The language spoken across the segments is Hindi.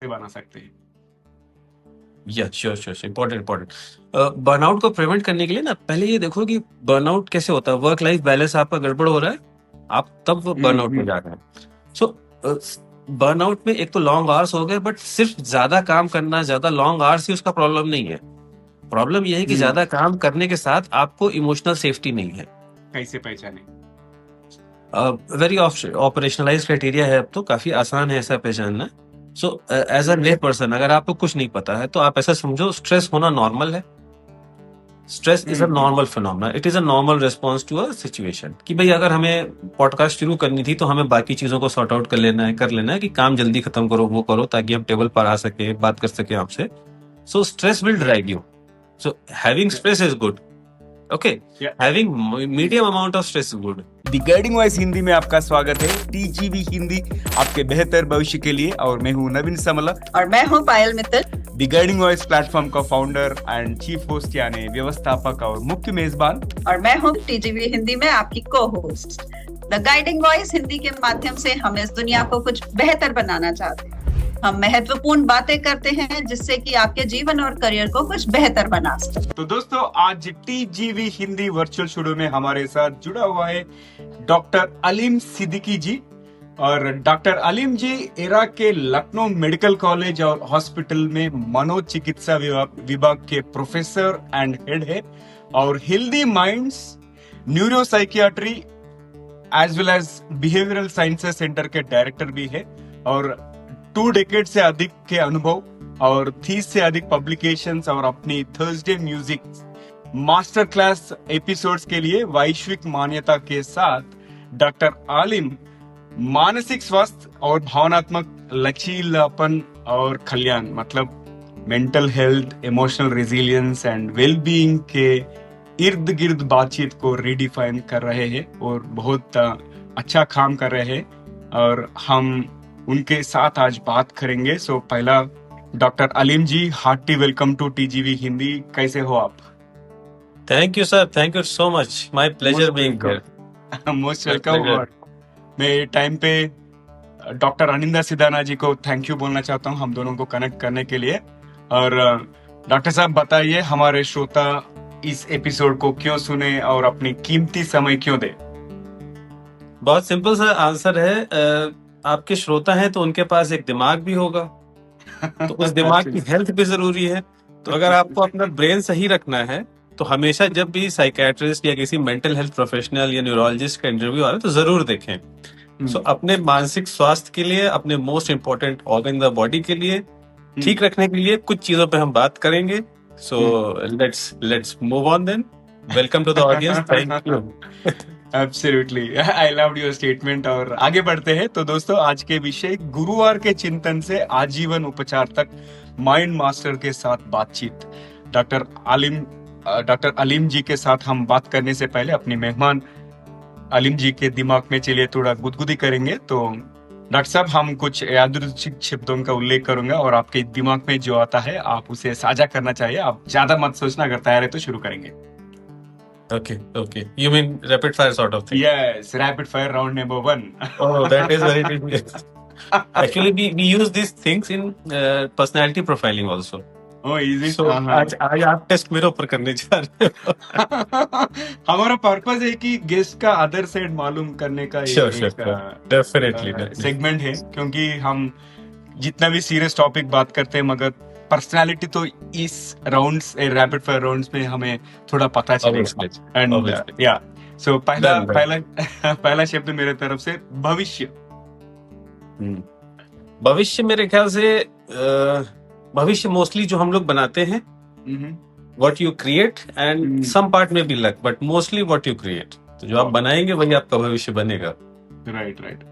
बना सकते हैं। या sure sure important important. Burnout को प्रिवेंट करने के लिए ना पहले ये देखो कि बर्नआउट कैसे होता है। वर्क लाइफ बैलेंस आपका गड़बड़ हो रहा है, आप तब बर्नआउट में जा रहे हैं। सो बर्नआउट में एक तो लॉन्ग आवर्स हो गए, बट सिर्फ ज्यादा काम करना, ज्यादा लॉन्ग आवर्स ही उसका प्रॉब्लम नहीं है। प्रॉब्लम यह है कि ज्यादा काम करने के साथ आपको इमोशनल सेफ्टी नहीं है। कैसे पहचाने? वेरी ऑपरेशनलाइज क्राइटेरिया है, अब तो काफी आसान है ऐसा पहचानना। सो एज अ ले पर्सन अगर आपको कुछ नहीं पता है तो आप ऐसा समझो स्ट्रेस होना नॉर्मल है। Stress is a normal phenomena, it is a normal response to a situation. कि भाई अगर हमें पॉडकास्ट शुरू करनी थी तो हमें बाकी चीजों को सॉर्ट आउट कर लेना है कि काम जल्दी खत्म करो, वो करो, ताकि हम टेबल पर आ सके, बात कर सके आपसे। So stress will drive you. So having stress is good, okay, having medium amount of stress is good. The guiding voice Hindi में आपका स्वागत है। टीजीवी हिंदी आपके बेहतर भविष्य के लिए, और मैं हूँ नवीन समला और मैं हूँ Payal Mittal. The guiding voice platform का फाउंडर एंड चीफ होस्ट यानी व्यवस्थापक और मुख्य मेजबान। और मैं हूँ टीजीवी हिंदी में आपकी को host. The guiding voice Hindi के माध्यम से हम इस दुनिया को कुछ बेहतर बनाना चाहते हैं। हम महत्वपूर्ण बातें करते हैं जिससे कि आपके जीवन और करियर को कुछ बेहतर बना सके। तो दोस्तों, आज टीजीवी हिंदी वर्चुअल स्टूडियो में हमारे साथ जुड़ा हुआ है डॉक्टर अलीम सिद्दीकी जी। और डॉक्टर अलीम जी एरा के लखनऊ मेडिकल कॉलेज और हॉस्पिटल में मनोचिकित्सा विभाग के प्रोफेसर एंड हेड है, और healthy minds neuropsychiatry as well as behavioural sciences centre के डायरेक्टर भी है, और 2 डेकेड से अधिक के अनुभव और 30 से अधिक पब्लिकेशंस और अपनी Thursday music master class episodes के लिए वैश्विक मान्यता के साथ डॉक्टर आलिम मानसिक स्वास्थ्य और भावनात्मक लचीलापन और कल्याण, मतलब mental health, emotional resilience and wellbeing के इर्द गिर्द बातचीत को रिडिफाइन कर रहे हैं और बहुत अच्छा काम कर रहे हैं, और हम उनके साथ आज बात करेंगे। सो पहला, doctor Aleem ji, hearty welcome to TGV Hindi. कैसे हो आप? Thank you sir, thank you so much, my pleasure being here. Most welcome. मैं टाइम पे डॉक्टर अनिंदा सिदाना जी को थैंक यू बोलना चाहता हूँ हम दोनों को कनेक्ट करने के लिए। और डॉक्टर साहब बताइए, हमारे श्रोता इस एपिसोड को क्यों सुने और अपनी कीमती समय क्यों दे? बहुत सिंपल सा आंसर है। आपके श्रोता हैं तो उनके पास एक दिमाग भी होगा, तो उस दिमाग की हेल्थ भी जरूरी है। तो अगर आपको अपना ब्रेन सही रखना है तो हमेशा जब भी साइकेट्रिस्ट या किसी मेंटल हेल्थ प्रोफेशनल या न्यूरोलॉजिस्ट का इंटरव्यू आ रहा है तो जरूर देखें। सो अपने मानसिक स्वास्थ्य के लिए, अपने most important organ the body के लिए ठीक रखने के लिए कुछ चीजों पे हम बात करेंगे। So let's move on then. Welcome to the audience, thank you. Absolutely, I loved your statement। और आगे बढ़ते हैं। तो दोस्तों, आज के विषय गुरुवार के चिंतन से आजीवन उपचार तक, माइंड मास्टर के साथ बातचीत। डॉक्टर अलीम जी के साथ हम बात करने से पहले अपने मेहमान अलीम जी के दिमाग में चलिए थोड़ा गुदगुदी करेंगे। तो डॉक्टर साहब, हम कुछ यादृच्छिक शब्दों का उल्लेख करूंगा और आपके दिमाग में जो आता है आप उसे साझा करना चाहिए। आप ज्यादा मत सोचना, अगर तैयार है तो शुरू करेंगे। Okay. You mean rapid fire sort of thing? Yes, rapid fire round number 1. Oh, that is very difficult. Actually, we use these things in personality profiling also. Oh, is it? So आज आप टेस्ट मेरे ऊपर करने जा रहे हो। हमारा पर्पस है कि गेस्ट का अदर साइड मालूम करने का डेफिनेटली सेगमेंट है, क्योंकि हम जितना भी सीरियस टॉपिक बात करते हैं, मगर पर्सनालिटी तो इस राउंड्स, रैपिड फायर राउंड्स में हमें थोड़ा पता चलेगा। एंड या सो पहला शब्द मेरे तरफ से भविष्य। भविष्य मेरे ख्याल से भविष्य मोस्टली जो हम लोग बनाते हैं, what you create, and some part में भी luck, but mostly what you create. तो जो आप बनाएंगे वही आपका भविष्य बनेगा। राइट।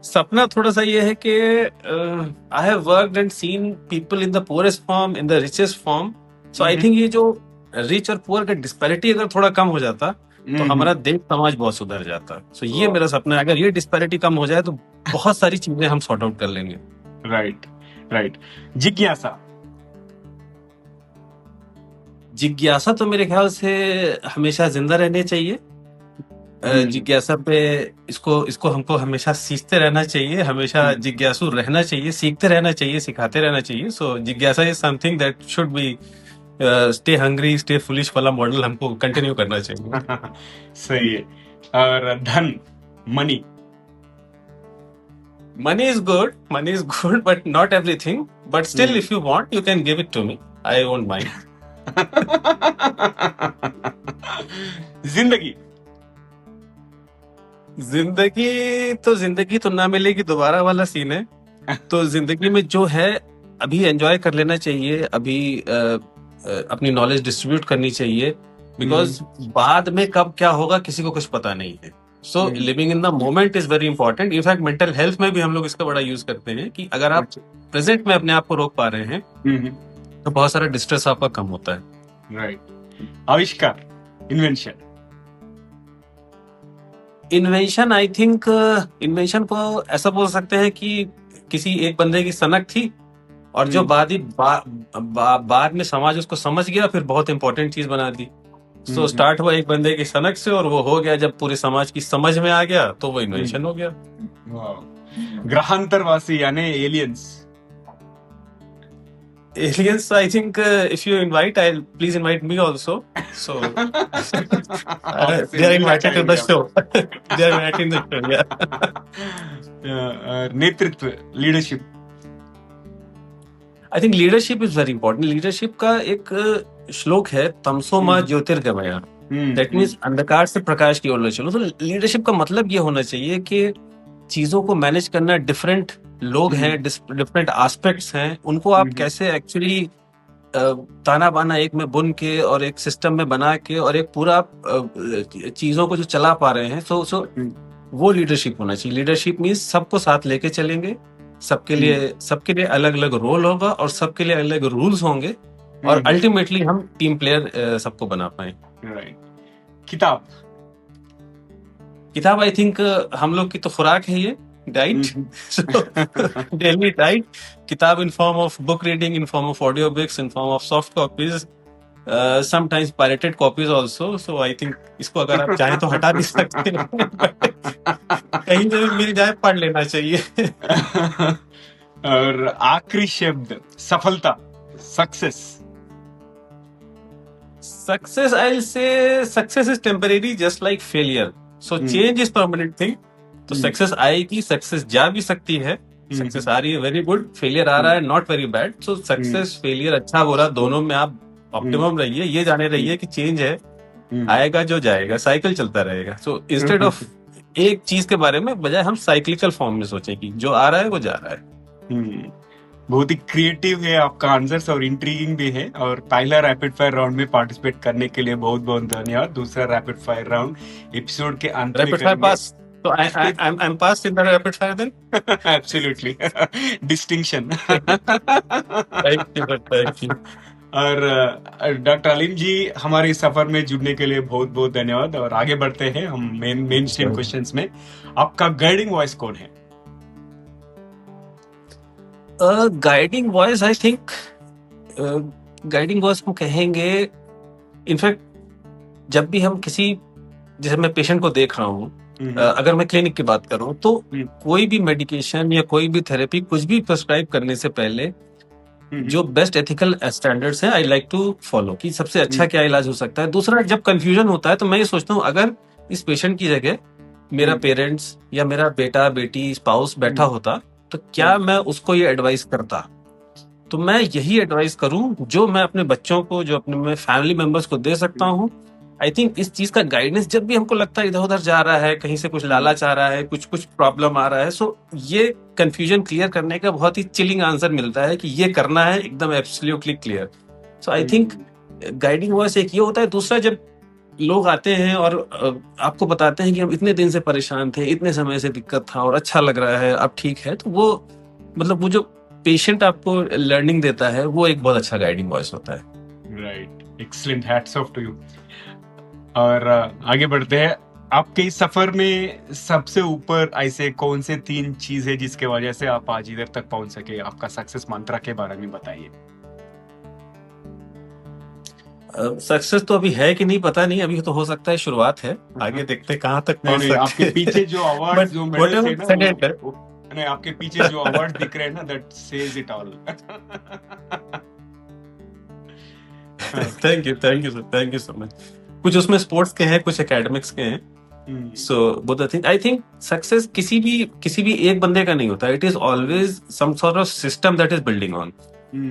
सपना थोड़ा सा ये है कि I have worked and seen people in the poorest form, in the richest form. So I think ये जो रिच और पुअर का डिस्पैरिटी अगर थोड़ा कम हो जाता तो हमारा देश समाज बहुत सुधर जाता। सो ये मेरा सपना है, अगर ये डिस्पैरिटी कम हो जाए तो बहुत सारी चीजें हम सॉर्ट आउट कर लेंगे। राइट। जिज्ञासा तो मेरे ख्याल से हमेशा जिंदा रहने चाहिए। जिज्ञासा पे इसको इसको हमको हमेशा सीखते रहना चाहिए, हमेशा जिज्ञासु रहना चाहिए, सीखते रहना चाहिए, सिखाते रहना चाहिए. सो जिज्ञासा is something that should be stay hungry stay foolish वाला मॉडल हमको कंटिन्यू करना चाहिए. सही है. और धन, money. Money is good, but not everything. But still, if you want, you can give it to me. I won't mind. जिंदगी. जिंदगी तो ना मिलेगी दोबारा वाला सीन है. तो जिंदगी में जो है अभी एंजॉय कर लेना चाहिए, अभी अपनी नॉलेज डिस्ट्रीब्यूट करनी चाहिए, बिकॉज बाद में कब क्या होगा किसी को कुछ पता नहीं है. So living in the moment is very important. In fact mental health में भी हम लोग इसका बड़ा यूज करते हैं कि अगर आप प्रेजेंट में अपने आप को रोक पा रहे हैं तो बहुत सारा डिस्ट्रेस आपका कम होता है. राइट. आविष्कार, invention. Invention, I think invention को ऐसा बोल सकते हैं कि किसी एक बंदे की सनक थी और जो बाद में समाज उसको समझ गया, फिर बहुत इंपॉर्टेंट चीज बना दी. सो स्टार्ट हुआ एक बंदे की सनक से और वो हो गया, जब पूरे समाज की समझ में आ गया तो वो इन्वेंशन हो गया. ग्रहांतरवासी यानी aliens. Aliens, I think if you invite, please invite me also. So they are invited to the show. They are invited in the show. Yeah. नेतृत्व, leadership. I think leadership is very important. Leadership का एक श्लोक है, तमसो मा ज्योतिर्गमय. That means अंधकार से प्रकाश की ओर ले चलो. तो लीडरशिप का मतलब ये होना चाहिए कि चीजों को मैनेज करना, डिफरेंट लोग हैं, डिफरेंट एस्पेक्ट्स हैं, उनको आप कैसे एक्चुअली ताना बाना एक में बुन के और एक सिस्टम में बना के और एक पूरा चीजों को जो चला पा रहे हैं. सो वो लीडरशिप होना चाहिए. लीडरशिप मीन्स सबको साथ लेके चलेंगे, सबके लिए अलग अलग रोल होगा और सबके लिए अलग रूल्स होंगे और अल्टीमेटली हम टीम प्लेयर सबको बना पाए. राइट. किताब आई थिंक हम लोग की तो खुराक है ये, डाइट. Daily diet. किताब in form of book reading, in form of audio books, in form of soft copies, sometimes pirated copies also. So I think इसको अगर आप चाहें तो हटा भी सकते हैं. कहीं से भी मिल जाए पढ़ लेना चाहिए. और आखिरी शब्द, सफलता, success. Success, I'll say success is temporary, just like failure. So change is permanent thing. तो सक्सेस आएगी, सक्सेस जा भी सकती है. सक्सेस आ रही है, वेरी गुड. फेलियर आ रहा है, not very bad. So success, failure, अच्छा बुरा दोनों में आप ऑप्टिमम रहिए. ये जाने रहिए कि चेंज है, आएगा जो जाएगा, साइकिल चलता रहेगा. सो इंस्टेड ऑफ एक चीज के बारे में बजाय हम साइक्लिकल फॉर्म में सोचें कि जो आ रहा है वो जा रहा है. बहुत ही क्रिएटिव है आपका आंसर्स और इंट्रीगिंग भी है. और पहला रैपिड फायर राउंड में पार्टिसिपेट करने के लिए बहुत बहुत धन्यवाद. दूसरा रैपिड फायर राउंड एपिसोड के अंत में rapid fire pass. So I'm passed in the rapid fire then? Absolutely. Distinction. Thank you. और डॉक्टर अलीम जी, हमारे सफर में जुड़ने के लिए बहुत बहुत धन्यवाद. और आगे बढ़ते हैं हम मेन स्ट्रीम क्वेश्चंस में. आपका गाइडिंग वॉइस कौन है? Guiding voice, I think guiding voice हम कहेंगे, इनफैक्ट जब भी हम किसी, जैसे मैं पेशेंट को देख रहा हूँ, अगर मैं क्लिनिक की बात करूं तो कोई भी मेडिकेशन या कोई भी थेरेपी कुछ भी प्रिस्क्राइब करने से पहले जो बेस्ट एथिकल स्टैंडर्ड्स हैं आई लाइक टू फॉलो, कि सबसे अच्छा क्या इलाज हो सकता है. दूसरा, जब कंफ्यूजन होता है तो मैं ये सोचता हूँ अगर इस पेशेंट की जगह मेरा पेरेंट्स या मेरा बेटा बेटी स्पाउस बैठा होता तो क्या मैं उसको ये एडवाइस करता. तो मैं यही एडवाइस करूं जो मैं अपने बच्चों को, जो अपने फैमिली मेंबर्स को दे सकता हूं. आई थिंक इस चीज का गाइडेंस जब भी हमको लगता है इधर उधर जा रहा है, कहीं से कुछ लालच आ रहा है, कुछ प्रॉब्लम आ रहा है, सो ये कंफ्यूजन क्लियर करने का बहुत ही चिलिंग आंसर मिलता है कि ये करना है, एकदम absolutely clear. So I think guiding voice एक ये होता है. दूसरा, जब लोग आते हैं और आपको बताते हैं कि हम इतने दिन से परेशान थे, इतने समय से दिक्कत था और अच्छा लग रहा है, अब ठीक है, तो वो मतलब वो जो पेशेंट आपको लर्निंग देता है वो एक बहुत अच्छा गाइडिंग वॉइस होता है. Right. Excellent. Hats off to you. और आगे बढ़ते हैं. आपके इस सफर में सबसे ऊपर ऐसे कौन से 3 चीज है जिसके वजह से आप आज इधर तक पहुंच सके? आपका सक्सेस मंत्रा के बारे में बताइए. सक्सेस तो अभी है कि नहीं पता नहीं, अभी तो हो सकता है शुरुआत है, आगे देखते हैं कहाँ तक नहीं पहुंच नहीं, आपके सकते पीछे जो अवार्ड बट जो व्हाट मेडल थे एवर ना सेड है। नहीं, आपके पीछे जो अवार्ड दिख रहे हैं ना, that says it all. Thank you sir, thank you so much. कुछ उसमें स्पोर्ट्स के हैं, कुछ एकेडमिक्स के हैं। So both I think success किसी भी एक बंदे का नहीं होता, it is always some sort of system that is building on.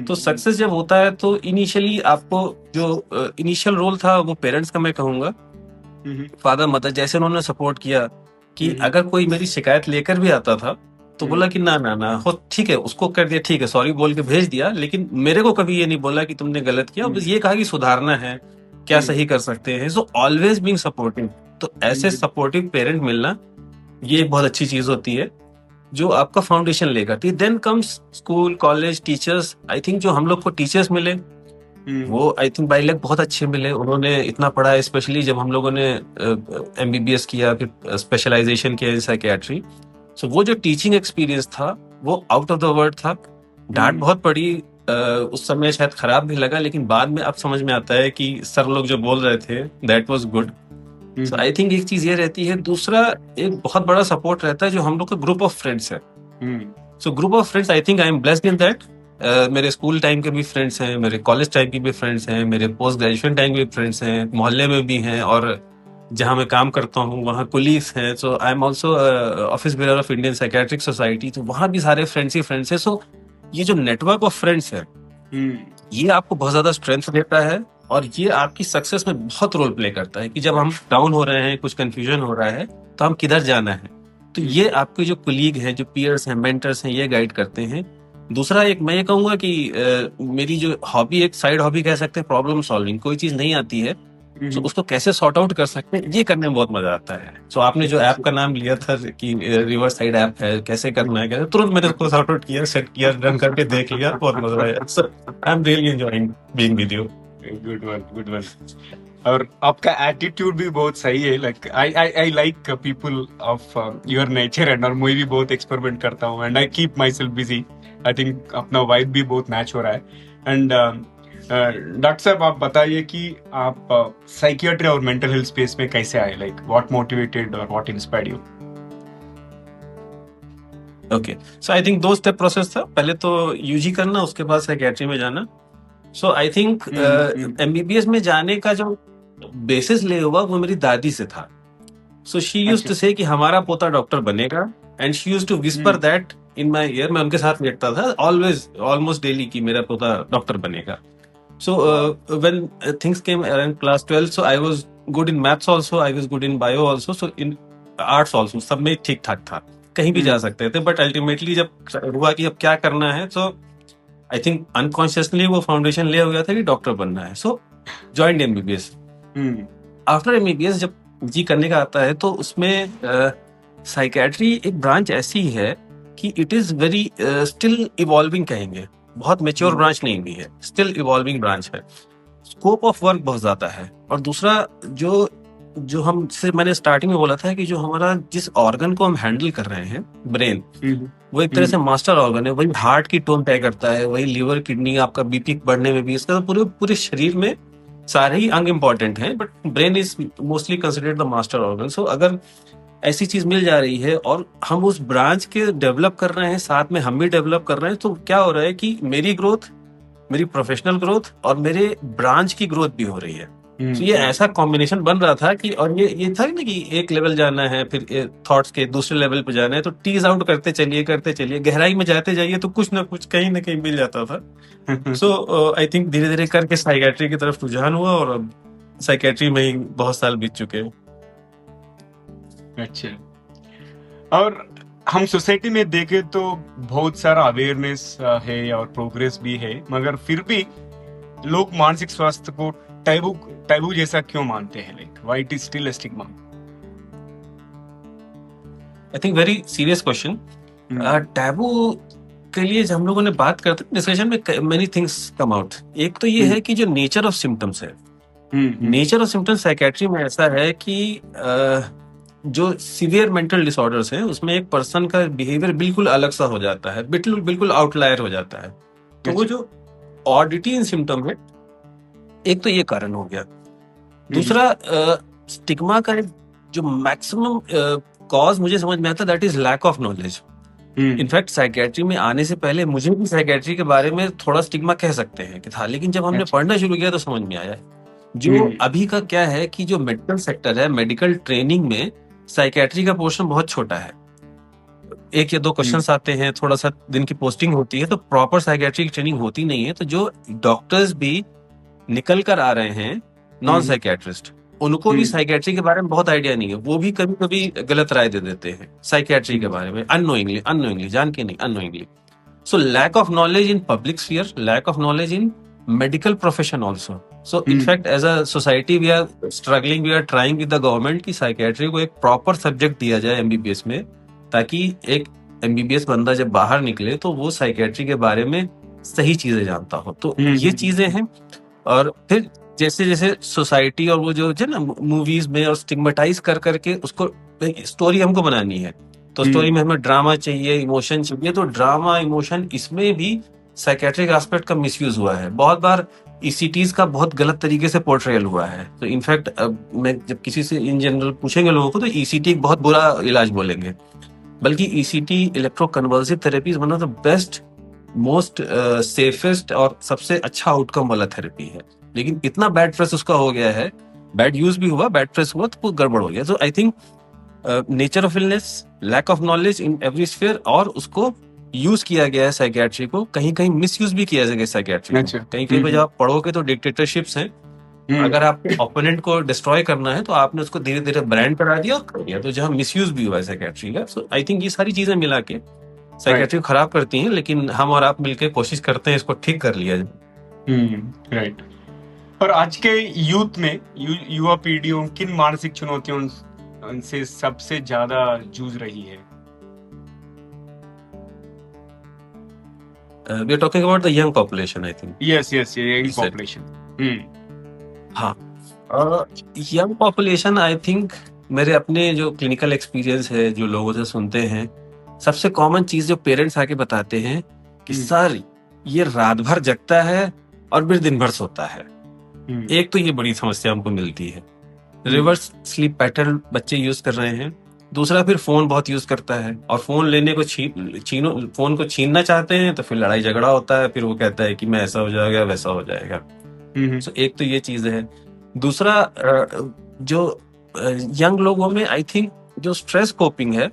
तो सक्सेस जब होता है तो इनिशियली आपको जो इनिशियल रोल था वो पेरेंट्स का मैं कहूंगा, फादर मदर, जैसे उन्होंने सपोर्ट किया कि अगर कोई मेरी शिकायत लेकर भी आता था तो बोला कि ना ना ना हो ठीक है, उसको कर दिया, ठीक है सॉरी बोल के भेज दिया, लेकिन मेरे को कभी ये नहीं बोला कि तुमने गलत किया, बस ये कहा कि सुधारना है, क्या सही कर सकते हैं। So always being supportive. तो ऐसे सपोर्टिव पेरेंट मिलना ये एक बहुत अच्छी चीज होती है जो आपका फाउंडेशन लेगा। Then comes school, college, teachers. I think जो हम लोग को टीचर्स मिले वो आई थिंक बाई लक बहुत अच्छे मिले। उन्होंने इतना पढ़ा, स्पेशली जब हम लोगों ने MBBS किया, फिर स्पेशलाइजेशन किया इन साइकियाट्री। सो वो जो टीचिंग एक्सपीरियंस था वो आउट ऑफ द वर्ल्ड था। डांट बहुत पड़ी, उस समय शायद खराब भी लगा, लेकिन बाद में अब समझ में आता है कि सर लोग जो बोल रहे थे that was good. So I think एक चीज ये रहती है। दूसरा एक बहुत बड़ा सपोर्ट रहता है जो हम लोग का ग्रुप ऑफ फ्रेंड्स है। So group of friends, I think I am blessed in that. मेरे स्कूल टाइम के भी फ्रेंड्स हैं, मेरे कॉलेज टाइम के भी फ्रेंड्स हैं, मेरे पोस्ट ग्रेजुएशन टाइम के भी फ्रेंड्स हैं, मोहल्ले में भी हैं, और जहाँ मैं काम करता हूँ वहाँ कोलीग्स हैं। So I am also office bearer of Indian psychiatric society, तो वहाँ भी सारे फ्रेंड्स ही फ्रेंड्स हैं। सो ये जो नेटवर्क ऑफ फ्रेंड्स है ये आपको बहुत ज्यादा स्ट्रेंथ देता है, और ये आपकी सक्सेस में बहुत रोल प्ले करता है कि जब हम डाउन हो रहे हैं, कुछ कंफ्यूजन हो रहा है, तो हम किधर जाना है। तो ये आपके जो कुलीग हैं, जो पीयर्स हैं, मेंटर्स हैं, ये गाइड करते हैं। दूसरा एक मैं ये कहूंगा कि मेरी जो हॉबी, एक साइड हॉबी कह सकते हैं, प्रॉब्लम सॉल्विंग। कोई चीज नहीं आती है तो उसको कैसे सॉर्ट आउट कर सकते हैं, ये करने में बहुत मजा आता है। सो आपने जो ऐप का नाम लिया था कि रिवर्स साइड ऐप है, कैसे करना है, कैसे, तुरंत मैंने उसको सॉर्ट आउट किया, सेट किया, रन करके देख लिया, बहुत मजा आया। So I am really enjoying being with you. Good one, good one. और आपका एटीट्यूड भी बहुत सही है। Like I like people of your nature, and और मैं भी बहुत एक्सपेरिमेंट करता हूँ, and I keep myself busy. I think अपना वाइब भी बहुत मैच हो रहा है। एंड डॉक्टर साहब, आप बताइए कि आप साइकियाट्री और मेंटल हेल्थ स्पेस में कैसे आए? लाइक व्हाट मोटिवेटेड और what inspired you? Okay, so I think 2 step process था। पहले तो यूजी करना, उसके बाद साइकियाट्री में जाना। सो आई थिंक MBBS में जाने का जो बेसिस ले हुआ वो मेरी दादी से था। सो शी यूज्ड टू से कि हमारा पोता डॉक्टर बनेगा, and she used to whisper that in my ear. मैं उनके साथ बैठता था ऑलवेज, ऑलमोस्ट डेली, कि मेरा पोता डॉक्टर बनेगा। So when things came around class 12, so I was good in maths also, I was good in bio also, so in arts also, सब में ठीक ठाक था, कहीं भी जा सकते थे। बट अल्टीमेटली जब हुआ कि अब क्या करना है, so आई थिंक अनकॉन्शियसली वो फाउंडेशन ले हो गया था कि डॉक्टर बनना है। सो जॉइंड MBBS। आफ्टर MBBS जब जी करने का आता है तो उसमें साइकियाट्री एक ब्रांच ऐसी है कि it is very still evolving, कहेंगे बहुत मेच्योर ब्रांच नहीं भी है, स्टिल इवॉल्विंग ब्रांच है। स्कोप ऑफ वर्क बहुत ज्यादा है। और दूसरा जो हम से मैंने स्टार्टिंग में बोला था कि जो हमारा जिस ऑर्गन को हम हैंडल कर रहे हैं, ब्रेन, वो एक तरह से मास्टर ऑर्गन है। वही हार्ट की टोन तय करता है, वही लीवर, किडनी, आपका BP बढ़ने में भी, इसका तो पूरे शरीर में सारे ही अंग इम्पोर्टेंट हैं, but brain is mostly considered the master organ. So अगर ऐसी चीज मिल जा रही है और हम उस ब्रांच के डेवलप कर रहे हैं, साथ में हम भी डेवलप कर रहे हैं, तो क्या हो रहा है कि मेरी ग्रोथ, मेरी प्रोफेशनल ग्रोथ और मेरे ब्रांच की ग्रोथ भी हो रही है। तो ये ऐसा कॉम्बिनेशन बन रहा था कि, और ये था ना कि एक लेवल जाना है, फिर थॉट्स के दूसरे लेवल पे जाना है, तो टीज आउट करते चलिए, गहराई में जाते जाइए, तो कुछ ना कुछ कहीं ना कहीं मिल जाता था। सो आई थिंक धीरे धीरे करके साइकियाट्री की तरफ रुझान हुआ, और अब साइकियाट्री में ही बहुत साल बीत चुके हैं। अच्छा, और हम सोसाइटी में देखें तो बहुत सारा अवेयरनेस है और प्रोग्रेस भी है, मगर फिर भी लोग मानसिक स्वास्थ्य को टैबू जैसा क्यों मानते हैं? Like why it is still a stigma? I think very serious question. Taboo के लिए जब हम लोगों ने बात करते हैं डिस्कशन में, मेनी थिंग्स कम आउट। एक तो ये है कि जो नेचर ऑफ सिम्टम्स है, नेचर ऑफ सिम्टम्स साइकियाट्री में ऐसा है कि जो सीवियर मेंटल डिसऑर्डर्स हैं उसमें एक पर्सन का बिहेवियर बिल्कुल अलग सा हो जाता है, बिल्कुल आउटलायर हो जाता है। तो वो जो ऑडिटी इन सिम्टम है एक तो ये कारण हो गया। दूसरा स्टिग्मा का जो मैक्सिमम कॉज मुझे समझ में आता that is lack of knowledge. In fact psychiatry में आने से पहले मुझे भी साइकेट्री के बारे में थोड़ा स्टिग्मा कह सकते हैं कि था, लेकिन जब हमने अच्छा। पढ़ना शुरू किया तो समझ में आया जो अभी का क्या है कि जो मेडिकल सेक्टर है, मेडिकल ट्रेनिंग में साइकेट्री का पोर्शन बहुत छोटा है। 1 या 2 क्वेश्चंस आते हैं, थोड़ा सा दिन की पोस्टिंग होती है, तो प्रॉपर साइकेट्री की ट्रेनिंग होती नहीं है। तो जो डॉक्टर्स भी निकल कर आ रहे हैं नॉन साइकेट्रिस्ट, उनको भी साइकेट्री के बारे में बहुत आइडिया नहीं है। वो भी कभी कभी गलत राय दे देते हैं साइकेट्री के बारे में, अननोइंगली, जान के नहीं, unknowingly. So lack of knowledge in public sphere, lack of knowledge in medical profession also. So in fact as a society we are struggling, we are trying with the government की साइकेट्री को एक प्रॉपर सब्जेक्ट दिया जाए एमबीबीएस में, ताकि एक एमबीबीएस बंदा जब बाहर निकले तो वो साइकेट्री के बारे में सही चीजें जानता हो। तो ये चीजें हैं। और फिर जैसे जैसे सोसाइटी और वो जो ना मूवीज में और स्टिग्मेटाइज कर करके उसको स्टोरी हमको बनानी है, तो स्टोरी में हमें ड्रामा चाहिए, इमोशन चाहिए, तो ड्रामा इमोशन इसमें भी साइकेट्रिक एस्पेक्ट का मिसयूज हुआ है। बहुत बार ईसीटीज का बहुत गलत तरीके से पोर्ट्रेयल हुआ है। तो इनफैक्ट मैं जब किसी से इन जनरल पूछेंगे लोगों को तो ईसीटी एक बहुत बुरा इलाज बोलेंगे, बल्कि ECT electroconvulsive therapy is one of the best, most safest और सबसे अच्छा आउटकम वाला थेरेपी है। लेकिन इतना बैड प्रेस उसका हो गया है, बैड यूज भी हुआ, बैड प्रेस हुआ, तो वो गड़बड़ हो गया। तो I think nature of illness, lack of knowledge in every sphere, और उसको यूज किया गया है साइकेट्री को, कहीं कहीं मिस यूज भी किया गया साइकेट्री को। अच्छा। कहीं कहीं पे जब आप पढ़ोगे तो डिक्टेटरशिप्स हैं, अगर आपको ओपोनेंट को डिस्ट्रॉय करना है तो आपने उसको धीरे धीरे ब्रांड करा दिया और कर दिया, तो जहाँ मिसयूज भी हुआ है साइकेट्री का। सो आई थिंक ये सारी चीजें मिला के साइकेट्री खराब करती हैं, लेकिन हम और आप मिलकर कोशिश करते हैं इसको ठीक कर लिया जाए। राइट। और आज के यूथ में, युवा पीढ़ियों किन मानसिक चुनौतियों से सबसे ज्यादा जूझ रही है? We are talking about the young population, I think. Yes, young Yes, sir. Population. हाँ, यंग पॉपुलेशन आई थिंक, मेरे अपने जो क्लिनिकल एक्सपीरियंस है, जो लोगों से सुनते हैं, सबसे कॉमन चीज जो पेरेंट्स आके बताते हैं कि सर ये रात भर जगता है और फिर दिन भर सोता है। एक तो ये बड़ी समस्या हमको मिलती है। रिवर्स स्लीप पैटर्न बच्चे यूज कर रहे हैं। दूसरा फिर फोन बहुत यूज करता है, और फोन लेने को फोन को छीनना चाहते हैं, तो फिर लड़ाई झगड़ा होता है, फिर वो कहता है कि मैं ऐसा हो जाएगा, वैसा हो जाएगा। So, एक तो ये चीज है। दूसरा जो यंग लोगों में आई थिंक जो स्ट्रेस कोपिंग है,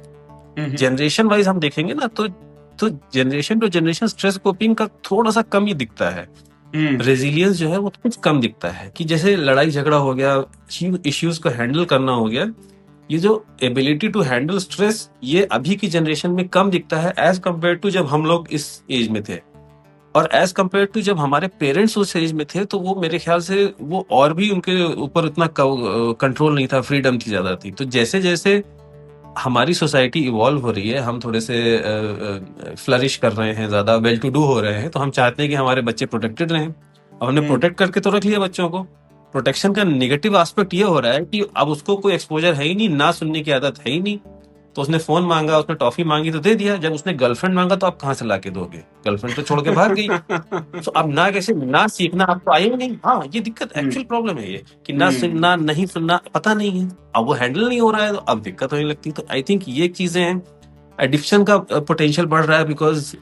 जनरेशन वाइज हम देखेंगे ना, तो generation to generation stress coping का थोड़ा सा कम ही दिखता है। रेजिलियंस जो है वो कुछ कम दिखता है, कि जैसे लड़ाई झगड़ा हो गया, इश्यूज को हैंडल करना हो गया, ये जो एबिलिटी टू हैंडल स्ट्रेस, ये अभी की जनरेशन में कम दिखता है एज कम्पेयर टू जब हम लोग इस एज में थे, और एज कम्पेयर टू जब हमारे पेरेंट्स उस एज में थे। तो वो मेरे ख्याल से वो और भी उनके ऊपर उतना कंट्रोल नहीं था, फ्रीडम थी, ज्यादा थी। तो जैसे जैसे हमारी सोसाइटी इवॉल्व हो रही है, हम थोड़े से फ्लरिश कर रहे हैं, ज्यादा वेल टू डू हो रहे हैं, तो हम चाहते हैं कि हमारे बच्चे प्रोटेक्टेड रहें। अब हमने प्रोटेक्ट करके तो रख लिया बच्चों को। प्रोटेक्शन का नेगेटिव एस्पेक्ट ये हो रहा है कि अब उसको कोई एक्सपोजर है ही नहीं, ना सुनने की आदत है ही नहीं। तो उसने फोन मांगा, उसने टॉफी मांगी तो दे दिया। जब उसने गर्लफ्रेंड मांगा तो आप कहाँ से लाके दोगे? गर्लफ्रेंड तो छोड़ के भाग गई। तो अब ना कैसे ना सीखना आपको आएगा नहीं। हाँ, ये दिक्कत एक्चुअल प्रॉब्लम है ये, कि ना सुनना, नहीं सुनना पता नहीं है, अब वो हैंडल नहीं हो रहा है, तो अब दिक्कत होने लगती। तो आई थिंक ये चीजें हैं। एडिक्शन का पोटेंशियल बढ़ रहा है, बिकॉज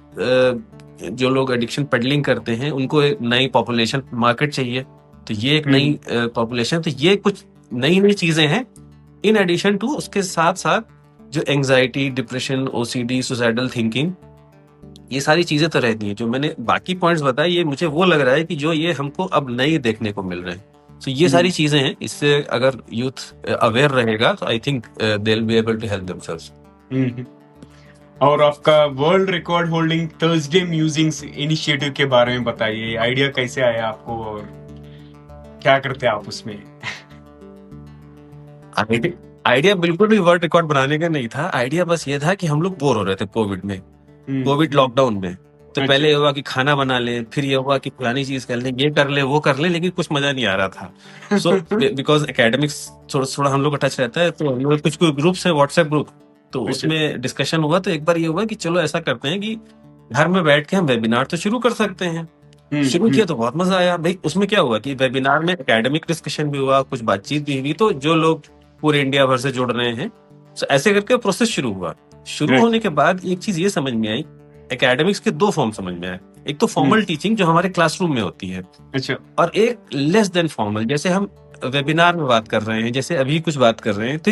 जो लोग एडिक्शन पेडलिंग करते हैं उनको एक नई पॉपुलेशन मार्केट चाहिए, तो ये एक नई पॉपुलेशन, तो ये कुछ नई नई चीजें हैं। इन एडिशन टू उसके साथ साथ जो anxiety, depression, OCD, suicidal thinking, ये सारी चीजें तो रहती हैं। जो मैंने बाकी पॉइंट्स बताए, ये मुझे वो लग रहा है कि जो ये हमको अब नई देखने को मिल रहे हैं। तो ये सारी चीजें हैं। इससे अगर यूथ अवेयर रहेगा तो I think they will be able to help themselves. और आपका world record holding Thursday musings initiative के बारे में बताइए। आइडिया कैसे आया आपको और क्या करते हैं आप उसमें? आइडिया बिल्कुल भी वर्ल्ड रिकॉर्ड बनाने का नहीं था। आइडिया बस ये था कि हम लोग बोर हो रहे थे कोविड में, कोविड लॉकडाउन में। तो पहले ये हुआ कि खाना बना ले, फिर ये हुआ कि पुरानी चीज कर ले, ये कर ले, वो कर ले, लेकिन कुछ मजा नहीं आ रहा था। सो बिकॉज एकेडमिक्स थोड़ा हम लोग का टच रहता है, तो हम लोग कुछ ग्रुप्स है, व्हाट्सएप ग्रुप, तो उसमें डिस्कशन हुआ। तो एक बार ये हुआ कि चलो ऐसा करते हैं कि घर में बैठ के हम वेबिनार तो शुरू कर सकते हैं। शुरू किया तो बहुत मजा आया भाई। उसमें क्या हुआ कि वेबिनार में एकेडमिक डिस्कशन भी हुआ, कुछ बातचीत भी हुई, तो जो लोग पूरे इंडिया भर से जुड़ रहे हैं, तो ऐसे करके प्रोसेस शुरू हुआ। शुरू Right. होने के बाद एक चीज ये समझ में आई, एकेडमिक्स के दो फॉर्म समझ में आए। एक तो फॉर्मल टीचिंग जो हमारे क्लासरूम में होती है, अच्छा। और एक लेस देन फॉर्मल, जैसे हम वेबिनार में बात कर रहे हैं, जैसे अभी कुछ बात कर रहे हैं, तो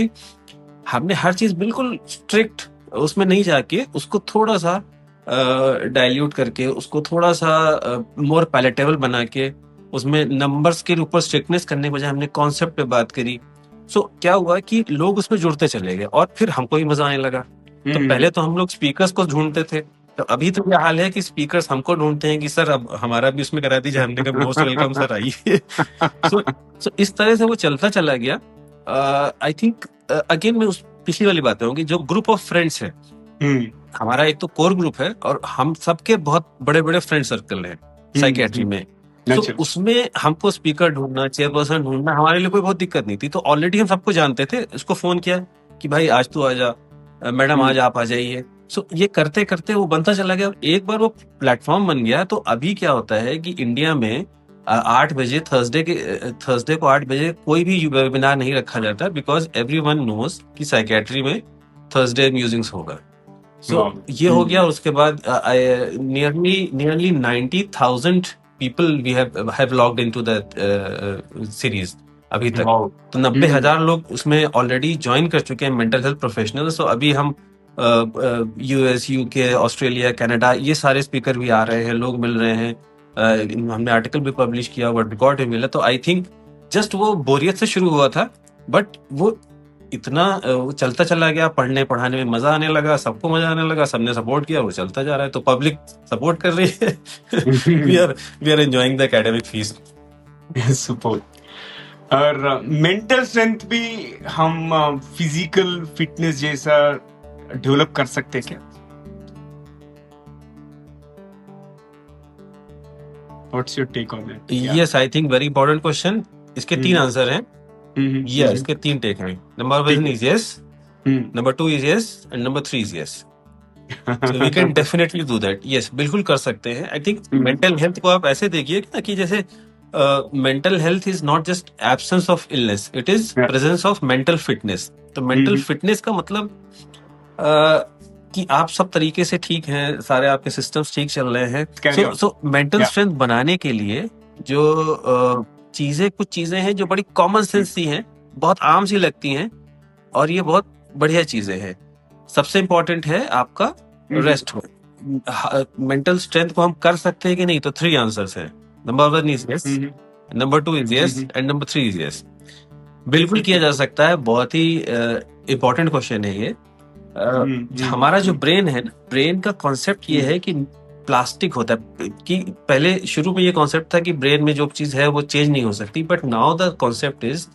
हमने हर चीज बिल्कुल स्ट्रिक्ट उसमें नहीं जाके उसको थोड़ा सा डाइल्यूट करके, उसको थोड़ा सा मोर पैलेटेबल बना के, उसमें नंबर्स के ऊपर स्ट्रिक्टनेस करने के बजाय हमने कॉन्सेप्ट पे बात करी। सो क्या हुआ कि लोग उसमें जुड़ते चले गए और फिर हमको भी मजा आने लगा। तो पहले तो हम लोग स्पीकर्स को ढूंढते थे, तो अभी तो ये हाल है कि स्पीकर्स हमको ढूंढते हैं कि सर अब हमारा भी उसमें करा दीजिए। हमने कहा मोस्ट वेलकम सर, आइए। सो इस तरह से वो चलता चला गया। आई थिंक अगेन मैं उस पिछली वाली बात कहूँगी, जो ग्रुप ऑफ फ्रेंड्स है हमारा, एक तो कोर ग्रुप है और हम सबके बहुत बड़े बड़े फ्रेंड सर्कल हैं साइकेट्री में। तो उसमें हमको स्पीकर ढूंढना, चेयरपर्सन ढूंढना हमारे लिए कोई बहुत दिक्कत नहीं थी। तो ऑलरेडी हम सबको जानते थे, उसको फोन किया कि भाई आज तू आ जा, मैडम आज आप आ जाइए। सो ये करते करते वो बनता चला गया। एक बार वो प्लेटफॉर्म बन गया तो अभी क्या होता है कि इंडिया में 8 बजे थर्सडे को 8 बजे कोई भी वेबिनार नहीं रखा जाता, बिकॉज एवरीवन नोज कि साइकेट्री में थर्सडे म्यूजिंग्स होगा। सो ये हो गया। उसके बाद nearly 90,000 people we have logged into that series अभी तक। तो 90,000 लोग उसमें ऑलरेडी ज्वाइन कर चुके हैं, मेंटल हेल्थ प्रोफेशनल्स। तो अभी हम यूएस, यूके, ऑस्ट्रेलिया, कनाडा, ये सारे स्पीकर भी आ रहे हैं, लोग मिल रहे हैं। हमने आर्टिकल भी पब्लिश किया, वर्ड रिकॉर्ड भी मिला। तो आई थिंक जस्ट वो बोरियत से शुरू हुआ था, बट वो इतना चलता चला गया, पढ़ने पढ़ाने में मजा आने लगा, सबको मजा आने लगा, सबने सपोर्ट किया, वो चलता जा रहा है। तो पब्लिक सपोर्ट कर रही है। We are enjoying the academic fees. Super. और मेंटल स्ट्रेंथ भी हम फिजिकल फिटनेस जैसा डेवलप कर सकते हैं क्या? What's your take on that? Yes, I think very important question. इसके 3 आंसर हैं। Yes, इसके 3 टेक हैं। Number 1 is yes, number 2 is yes, and number 3 is yes. So we can definitely do that. Yes, बिल्कुल कर सकते हैं। I think mental health को आप ऐसे देखिए ना कि जैसे mental health is not just absence of illness, it is presence of mental fitness. तो mental fitness का मतलब कि आप सब तरीके से ठीक हैं, सारे आपके सिस्टम्स ठीक चल रहे हैं। So mental strength बनाने के लिए जो कुछ चीजें हैं जो बड़ी कॉमन सेंस सी हैं, बहुत आम सी लगती हैं, और ये बहुत बढ़िया चीजें हैं। सबसे इंपॉर्टेंट है आपका रेस्ट। मेंटल स्ट्रेंथ को हम कर सकते हैं कि नहीं, तो 3 आंसर्स हैं। Number 1 is yes, number 2 is yes, and number 3 is yes. बिल्कुल किया जा सकता है। बहुत ही इंपॉर्टेंट क्वेश्चन है ये। हमारा जो ब्रेन है ना, ब्रेन का कॉन्सेप्ट ये है कि प्लास्टिक होता है। कि पहले शुरू में ये कॉन्सेप्ट था कि ब्रेन में जो चीज है वो चेंज नहीं हो सकती, but now the concept is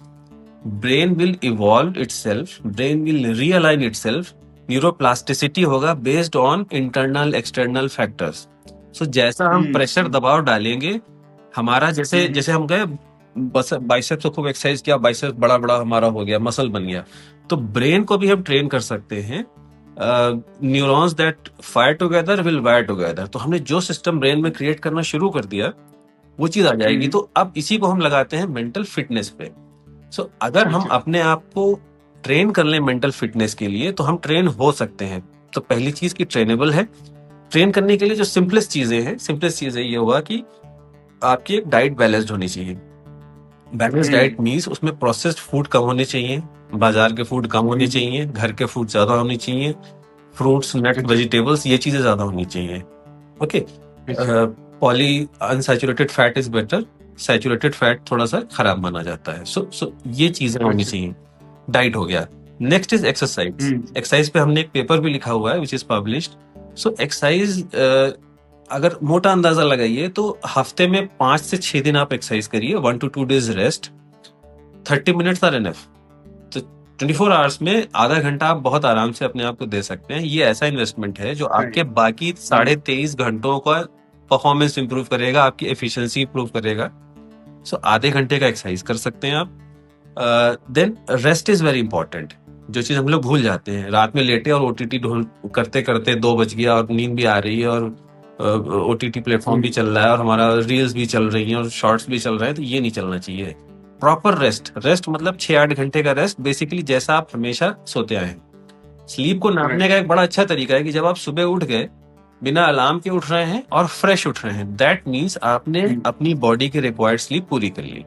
brain will evolve itself, brain will realign itself, neuroplasticity होगा based on internal external factors. So जैसा हम प्रेशर दबाव डालेंगे, हमारा जैसे हम गए बाइसेप्स को खूब एक्सरसाइज किया, बाइसेप्स बड़ा बड़ा हमारा हो गया, मसल बन गया, तो ब्रेन को भी हम ट्रेन कर सकते हैं। Neurons that fire together will wire together. तो हमने जो सिस्टम ब्रेन में क्रिएट करना शुरू कर दिया, वो चीज आ जाएगी। तो अब इसी को हम लगाते हैं मेंटल फिटनेस पे। सो अगर हम अपने आप को ट्रेन कर लें मेंटल फिटनेस के लिए, तो हम ट्रेन हो सकते हैं। तो पहली चीज की ट्रेनेबल है। ट्रेन करने के लिए जो सिंपलेस्ट चीजें ये हुआ कि आपकी एक डाइट बैलेंस्ड होनी चाहिए। बैलेंस डाइट मीन्स उसमें प्रोसेस्ड फूड कम होने चाहिए, बाजार के फूड कम होने चाहिए, घर के फूड ज्यादा होने चाहिए, फ्रूट्स, नट्स, वेजिटेबल्स, ये चीजें ज्यादा होनी चाहिए। Okay. Poly unsaturated fat is better, saturated fat थोड़ा सा खराब माना जाता है। सो ये चीजें होनी चाहिए। डाइट हो गया। Next is exercise. एक्सरसाइज पे हमने एक पेपर भी लिखा हुआ है which is published. So exercise अगर मोटा अंदाजा लगाइए तो हफ्ते में 5 से 6 दिन आप एक्सरसाइज करिए, 1 to 2 days rest, 30 minutes are enough. तो 24 आवर्स में आधा घंटा आप बहुत आराम से अपने आप को दे सकते हैं। ये ऐसा इन्वेस्टमेंट है जो आपके बाकी 23.5 घंटों का परफॉर्मेंस इंप्रूव करेगा, आपकी एफिशिएंसी इंप्रूव करेगा। सो आधे घंटे का एक्सरसाइज कर सकते हैं आप। Then rest is very important, जो चीज हम लोग भूल जाते हैं। रात में लेटे और ओटीटी करते करते 2 बज गया और नींद भी आ रही है और OTT प्लेटफॉर्म भी चल रहा है और हमारा रील्स भी चल रही हैं और शॉर्ट्स भी चल रहे हैं, तो ये नहीं चलना चाहिए। प्रॉपर रेस्ट मतलब 6-8 घंटे का रेस्ट, बेसिकली जैसा आप हमेशा सोते आए हैं। स्लीप को नापने का एक बड़ा अच्छा तरीका है कि जब आप सुबह उठ गए, बिना अलार्म के उठ रहे हैं और फ्रेश उठ रहे हैं, दैट मीन्स आपने अपनी बॉडी की रिक्वायर्ड स्लीप पूरी कर ली।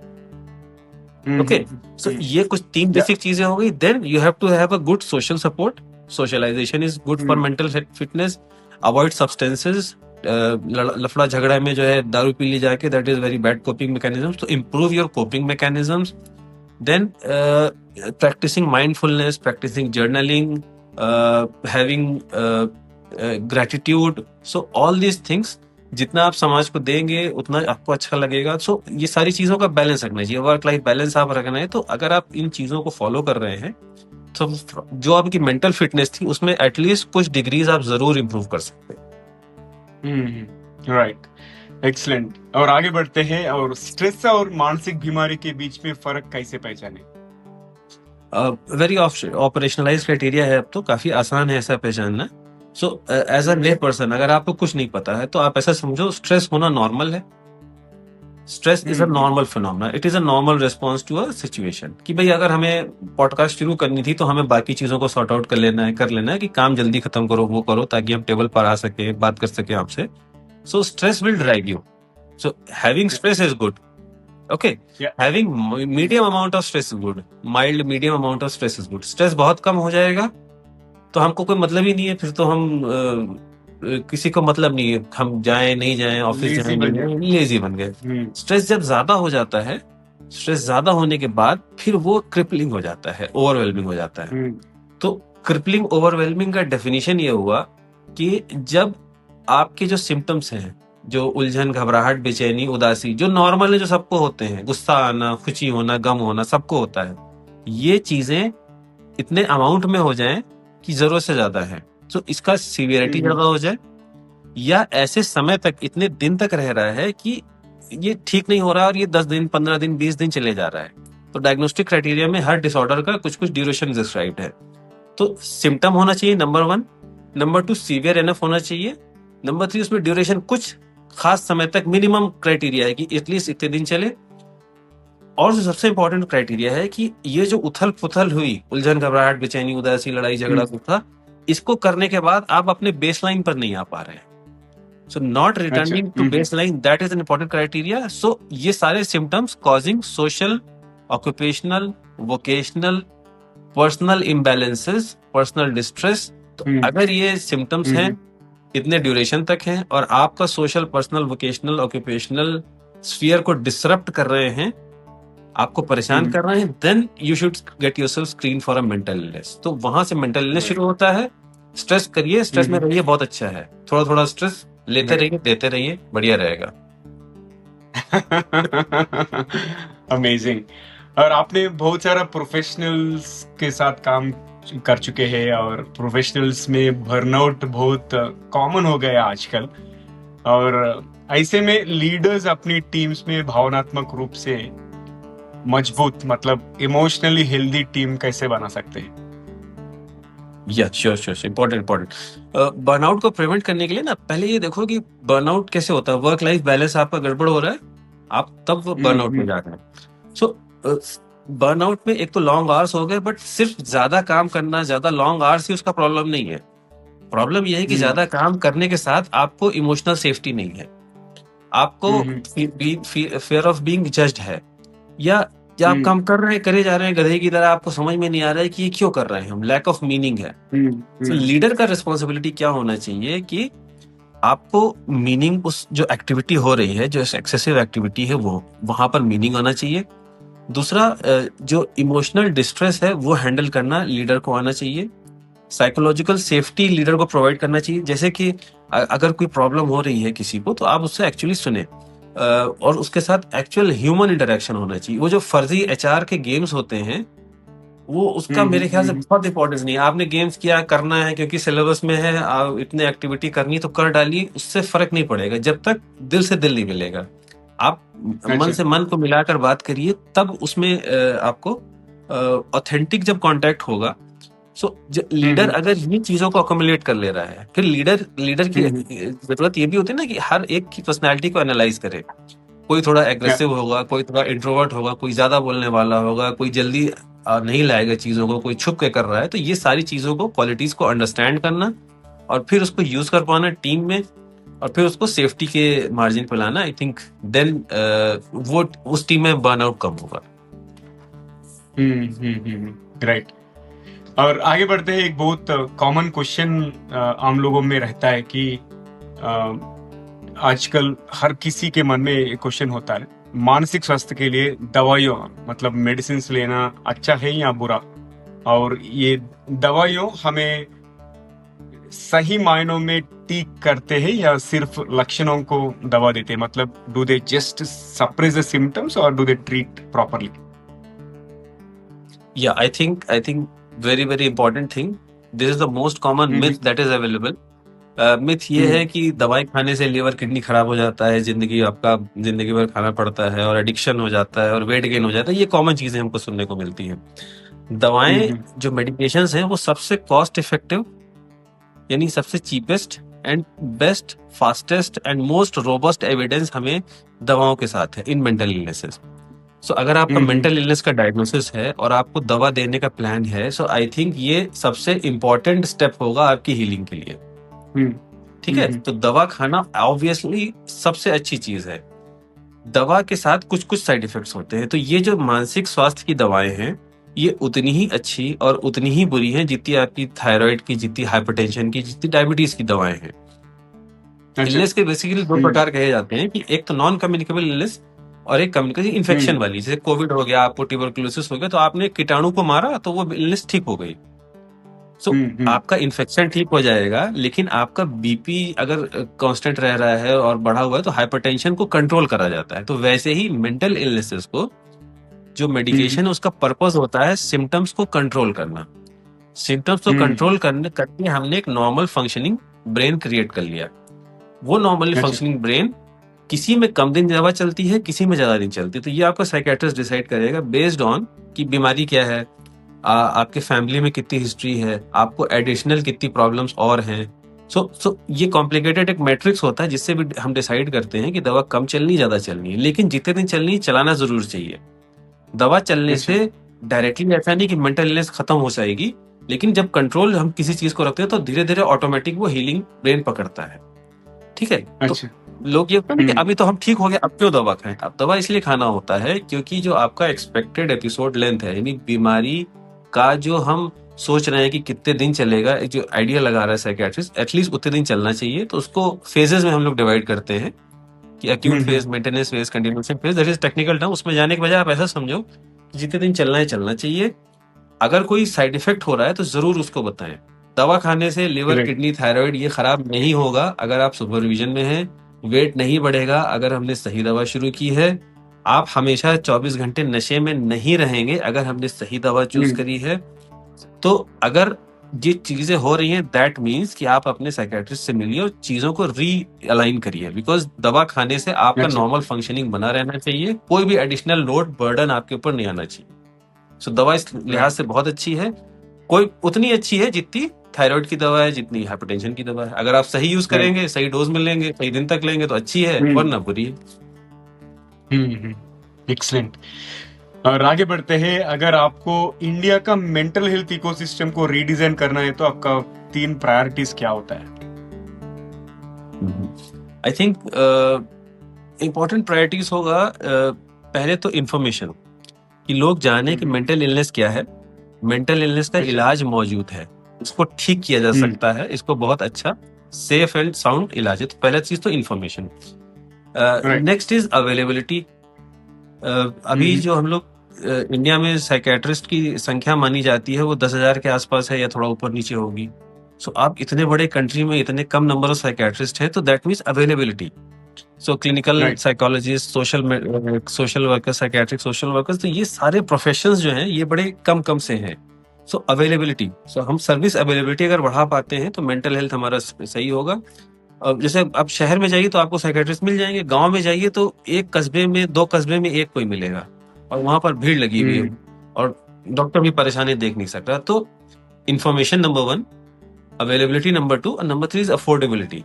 ओके, सो ये कुछ 3 बेसिक चीजें हो गई। Then you have to have a good social support. Socialization is good for mental fitness. Avoid substances, लफड़ा झगड़ा में जो है दारू पी ली जाके, that is very bad coping mechanism. तो improve your coping mechanisms. Then practicing mindfulness, practicing journaling, having gratitude. So all these things, जितना आप समाज को देंगे उतना आपको अच्छा लगेगा। सो ये सारी चीजों का बैलेंस रखना चाहिए, वर्क लाइफ बैलेंस आप रखना है। तो अगर आप इन चीजों को फॉलो कर रहे हैं तो जो आपकी मेंटल फिटनेस थी उसमें एटलीस्ट कुछ डिग्रीज आप जरूर इंप्रूव कर सकते हैं। Right, excellent. और आगे बढ़ते हैं, और स्ट्रेस और मानसिक बीमारी के बीच में फर्क कैसे पहचाने? वेरी ऑपरेशनलाइज क्राइटेरिया है, अब तो काफी आसान है ऐसा पहचानना। सो एज अ ले पर्सन, अगर आपको कुछ नहीं पता है तो आप ऐसा समझो, स्ट्रेस होना नॉर्मल है। Stress is a normal phenomena, it is a normal response to a situation. कि भाई अगर हमें पॉडकास्ट शुरू करनी थी तो हमें बाकी चीजों को सॉर्ट आउट कर लेना है कि काम जल्दी खत्म करो, वो करो, ताकि हम टेबल पर आ सके, बात कर सके आपसे। So stress will drive you. So having stress is good. Okay, Yeah. having medium amount of stress is good. Mild medium amount of stress is good. Stress बहुत कम हो जाएगा तो हमको कोई मतलब ही नहीं है, फिर तो हम किसी को मतलब नहीं है, हम जाएं नहीं जाएं, ऑफिस जाएं नहीं जाएं, लेजी बन गए। स्ट्रेस जब ज्यादा हो जाता है, स्ट्रेस ज्यादा होने के बाद फिर वो क्रिपलिंग हो जाता है, ओवरवेलमिंग हो जाता है। तो क्रिपलिंग ओवरवेलमिंग का डेफिनेशन ये हुआ कि जब आपके जो सिम्टम्स हैं, जो उलझन, घबराहट, बेचैनी, उदासी, जो नॉर्मल है, जो सबको होते हैं, गुस्सा आना, खुशी होना, गम होना, सबको होता है, ये चीजें इतने अमाउंट में हो जाएं कि जरूरत से ज्यादा है, तो इसका सीवियरिटी ज्यादा हो जाए, या ऐसे समय तक, इतने दिन तक रह रहा है कि ये ठीक नहीं हो रहा और ये 10 दिन, 15 दिन, 20 दिन चले जा रहा है, तो डायग्नोस्टिक क्राइटेरिया में हर डिसऑर्डर का कुछ कुछ ड्यूरेशन डिस्क्राइब्ड है। तो सिम्टम होना चाहिए नंबर 1, नंबर 2 सीवियर एनफ होना चाहिए, नंबर 3 उसमें ड्यूरेशन कुछ खास समय तक, मिनिमम क्राइटेरिया है कि एटलीस्ट इतने दिन चले। और जो सबसे इंपॉर्टेंट क्राइटेरिया है कि ये जो उथल पुथल हुई, उलझन, घबराहट, बेचैनी, उदासी, लड़ाई झगड़ा, गुस्सा, इसको करने के बाद आप अपने बेसलाइन पर नहीं आ पा रहे हैं। So not returning to baseline, that is an important criteria. So ये सारे symptoms causing social, occupational, vocational, personal imbalances, personal distress. तो अगर ये सिम्टम्स हैं, इतने ड्यूरेशन तक हैं, और आपका social, personal, vocational, occupational sphere को डिसरप्ट कर रहे हैं, आपको परेशान कर रहे हैं, then you should get yourself screen for a mental illness. तो वहां से मेंटल इलनेस शुरू होता है। स्ट्रेस करिए, स्ट्रेस में रहिए, बहुत अच्छा है। थोड़ा थोड़ा स्ट्रेस लेते रहिए, देते रहिए, बढ़िया रहेगा। अमेजिंग। और आपने बहुत सारा प्रोफेशनल्स के साथ काम कर चुके हैं, और प्रोफेशनल्स में बर्नआउट बहुत कॉमन हो गया आजकल, और ऐसे में लीडर्स अपनी टीम्स में भावनात्मक रूप से मजबूत, मतलब इमोशनली हेल्दी टीम कैसे बना सकते हैं? Sure, important. बर्नआउट को प्रिवेंट करने के लिए ना, पहले ये देखो कि बर्नआउट कैसे होता है। वर्क लाइफ बैलेंस आपका गड़बड़ हो रहा है, आप तब बर्नआउट में जा रहे हैं। सो बर्नआउट में एक तो लॉन्ग आवर्स हो गए, बट सिर्फ ज्यादा काम करना, ज्यादा लॉन्ग आवर्स ही उसका प्रॉब्लम नहीं है। प्रॉब्लम यह है कि ज्यादा काम करने के साथ आपको इमोशनल सेफ्टी नहीं है, आपको फियर ऑफ बीइंग जज्ड है, या आप काम कर रहे हैं, करे जा रहे हैं गधे की तरह, आपको समझ में नहीं आ रहा है कि ये क्यों कर रहे हैं हम, लैक ऑफ मीनिंग है। तो लीडर का रिस्पॉन्सिबिलिटी क्या होना चाहिए कि आपको मीनिंग, उस जो एक्टिविटी हो रही है, जो एक्सेसिव एक्टिविटी है, वो वहां पर मीनिंग आना चाहिए। दूसरा, जो इमोशनल डिस्ट्रेस है वो हैंडल करना लीडर को आना चाहिए। साइकोलॉजिकल सेफ्टी लीडर को प्रोवाइड करना चाहिए, जैसे कि अगर कोई प्रॉब्लम हो रही है किसी को, तो आप उससे एक्चुअली सुने, और उसके साथ एक्चुअल ह्यूमन इंटरेक्शन होना चाहिए। वो जो फर्जी एचआर के गेम्स होते हैं, वो उसका मेरे ख्याल से बहुत इंपॉर्टेंस नहीं है। आपने गेम्स किया, करना है क्योंकि सिलेबस में है, इतने एक्टिविटी करनी तो कर डालिए, उससे फर्क नहीं पड़ेगा जब तक दिल से दिल नहीं मिलेगा। आप मन से मन को मिलाकर बात करिए, तब उसमें आपको ऑथेंटिक जब कांटेक्ट होगा, सो लीडर अगर इन चीजों को अकोमुलेट कर ले रहा है, फिर लीडर की जरूरत ये भी होती है ना कि हर एक की पर्सनैलिटी को एनालाइज करे। कोई थोड़ा एग्रेसिव होगा, कोई थोड़ा इंट्रोवर्ट होगा, कोई ज्यादा बोलने वाला होगा, कोई जल्दी नहीं लाएगा चीजों को, कोई छुप के कर रहा है। तो ये सारी चीजों को, क्वालिटीज को अंडरस्टैंड करना और फिर उसको यूज कर पाना टीम में, और फिर उसको सेफ्टी के मार्जिन पे लाना, आई थिंक देन वो उस टीम में बर्नआउट कम होगा। राइट। और आगे बढ़ते हैं, एक बहुत कॉमन क्वेश्चन आम लोगों में रहता है कि आजकल हर किसी के मन में एक क्वेश्चन होता है, मानसिक स्वास्थ्य के लिए दवाइयों मतलब मेडिसिन लेना अच्छा है या बुरा, और ये दवाइयों हमें सही मायनों में ठीक करते हैं या सिर्फ लक्षणों को दवा देते हैं, मतलब do they just suppress the symptoms और do they treat properly? Yeah, I think very important thing. This is the most common myth that is available. Myth ये है कि दवाई खाने से लिवर किडनी खराब हो जाता है, जिंदगी भर खाना पड़ता है, और एडिक्शन हो जाता है, और वेट गेन हो जाता है। ये कॉमन चीजें हमको सुनने को मिलती हैं। दवाएं जो मेडिकेशंस हैं वो सबसे कॉस्ट इफेक्टिव, यानी सबसे cheapest and best, fastest and most robust evidence हमें दवाओं के साथ है इन मेंटल इलनेसेस। सो अगर आपका मेंटल इलनेस का डायग्नोसिस है और आपको दवा देने का प्लान है, सो आई थिंक ये सबसे इम्पोर्टेंट स्टेप होगा आपकी हीलिंग के लिए। ठीक है, तो दवा खाना ऑब्वियसली सबसे अच्छी चीज है। दवा के साथ कुछ कुछ साइड इफेक्ट्स होते हैं। तो ये जो मानसिक स्वास्थ्य की दवाएं हैं, ये उतनी ही अच्छी और उतनी ही बुरी हैं जितनी आपकी थायराइड की, जितनी हाइपरटेंशन की, जितनी डायबिटीज की दवाएं हैं। इलनेस के बेसिकली दो प्रकार कहे जाते हैं कि एक तो नॉन कम्युनिकेबल इलनेस और एक कम्युनिकेबल इन्फेक्शन वाली। जैसे कोविड हो गया, आपको ट्यूबरकुलोसिस हो गया, तो आपने कीटाणु को मारा तो वो इलनेस ठीक हो गई। सो आपका इन्फेक्शन ठीक हो जाएगा, लेकिन आपका बीपी अगर कांस्टेंट रह रहा है और बढ़ा हुआ है तो हाइपरटेंशन को कंट्रोल करा जाता है। तो वैसे ही मेंटल इलनेसेस को जो मेडिकेशन है उसका पर्पस होता है सिम्टम्स को कंट्रोल करना। सिम्टम्स को कंट्रोल करके हमने एक नॉर्मल फंक्शनिंग ब्रेन क्रिएट कर लिया। वो नॉर्मली फंक्शनिंग ब्रेन किसी में कम दिन दवा चलती है, किसी में ज्यादा दिन चलती है। तो ये आपका साइकियाट्रिस्ट डिसाइड करेगा बेस्ड ऑन कि बीमारी क्या है, आपके फैमिली में कितनी हिस्ट्री है, आपको एडिशनल कितनी प्रॉब्लम्स और हैं। सो ये कॉम्प्लिकेटेड एक मैट्रिक्स होता है जिससे भी हम डिसाइड करते हैं कि दवा कम चलनी, ज्यादा चलनी है। लेकिन जितने दिन चलनी, चलाना जरूर चाहिए। दवा चलने से डायरेक्टली ऐसा नहीं कि मेंटल इलनेस खत्म हो जाएगी, लेकिन जब कंट्रोल हम किसी चीज को रखते हैं तो धीरे धीरे ऑटोमेटिक वो हीलिंग ब्रेन पकड़ता है। ठीक है, तो लोग ये कहते हैं कि अभी तो हम ठीक हो गए, अब क्यों दवा खाएं? अब दवा इसलिए खाना होता है क्योंकि जो आपका एक्सपेक्टेड एपिसोड लेंथ है, यानी बीमारी का जो हम सोच रहे हैं कि कितने दिन चलेगा, जो आइडिया लगा रहा है साइकियाट्रिस्ट, एटलीस्ट उतने दिन चलना चाहिए। तो उसको फेजेस में हम लोग डिवाइड करते हैं कि acute phase, maintenance phase, continuation phase. That is technical term. उसमें जाने के बजाय आप ऐसा समझो कि जितने दिन चलना है चलना चाहिए। अगर कोई साइड इफेक्ट हो रहा है तो जरूर उसको बताएं। दवा खाने से लिवर, किडनी, थायराइड ये खराब नहीं होगा अगर आप सुपरविजन में हैं। वेट नहीं बढ़ेगा अगर हमने सही दवा शुरू की है। आप हमेशा 24 घंटे नशे में नहीं रहेंगे अगर हमने सही दवा चूज करी है। तो अगर ये चीजें हो रही हैं, दैट मीन्स कि आप अपने साइकियाट्रिस्ट से मिलिए और चीजों को रीअलाइन करिए। बिकॉज दवा खाने से आपका नॉर्मल फंक्शनिंग बना रहना चाहिए, कोई भी एडिशनल लोड, बर्डन आपके ऊपर नहीं आना चाहिए। सो दवा इस लिहाज से बहुत अच्छी है, कोई उतनी अच्छी है जितनी थायराइड की दवा है, जितनी हाइपरटेंशन की दवा है। अगर आप सही यूज करेंगे, सही डोज में लेंगे, सही दिन तक लेंगे तो अच्छी है, वरना बुरी है। एक्सीलेंट। और आगे बढ़ते हैं, अगर आपको इंडिया का मेंटल हेल्थ इकोसिस्टम को रीडिजाइन करना है तो आपका 3 प्रायोरिटीज क्या होता है? आई थिंक इम्पोर्टेंट प्रायोरिटीज होगा पहले तो इंफॉर्मेशन, कि लोग जाने कि मेंटल इलनेस क्या है, मेंटल इलनेस का इलाज मौजूद है, इसको ठीक किया जा सकता है, इसको बहुत अच्छा सेफ एंड साउंड इलाज है। तो पहला चीज तो इंफॉर्मेशन। Next is availability. अभी जो हम लोग इंडिया में साइकियाट्रिस्ट की संख्या मानी जाती है वो 10,000 के आसपास है या थोड़ा ऊपर नीचे होगी। सो आप इतने बड़े कंट्री में इतने कम नंबर ऑफ साइकियाट्रिस्ट है, तो that means availability. So clinical psychologist, social worker, psychiatric social workers, तो ये सारे प्रोफेशंस जो हैं ये बड़े कम से हैं। सो अवेलेबिलिटी, सो हम सर्विस अवेलेबिलिटी अगर बढ़ा पाते हैं तो मेंटल हेल्थ हमारा सही होगा। जैसे अब शहर में जाइए तो आपको साइकियाट्रिस्ट मिल जाएंगे, गांव में जाइए तो एक कस्बे में, 2 कस्बे में एक कोई मिलेगा, और वहां पर भीड़ लगी हुई है और डॉक्टर भी परेशानी देख नहीं सकता। तो इंफॉर्मेशन नंबर 1, अवेलेबिलिटी नंबर 2 और नंबर 3 इज अफोर्डेबिलिटी।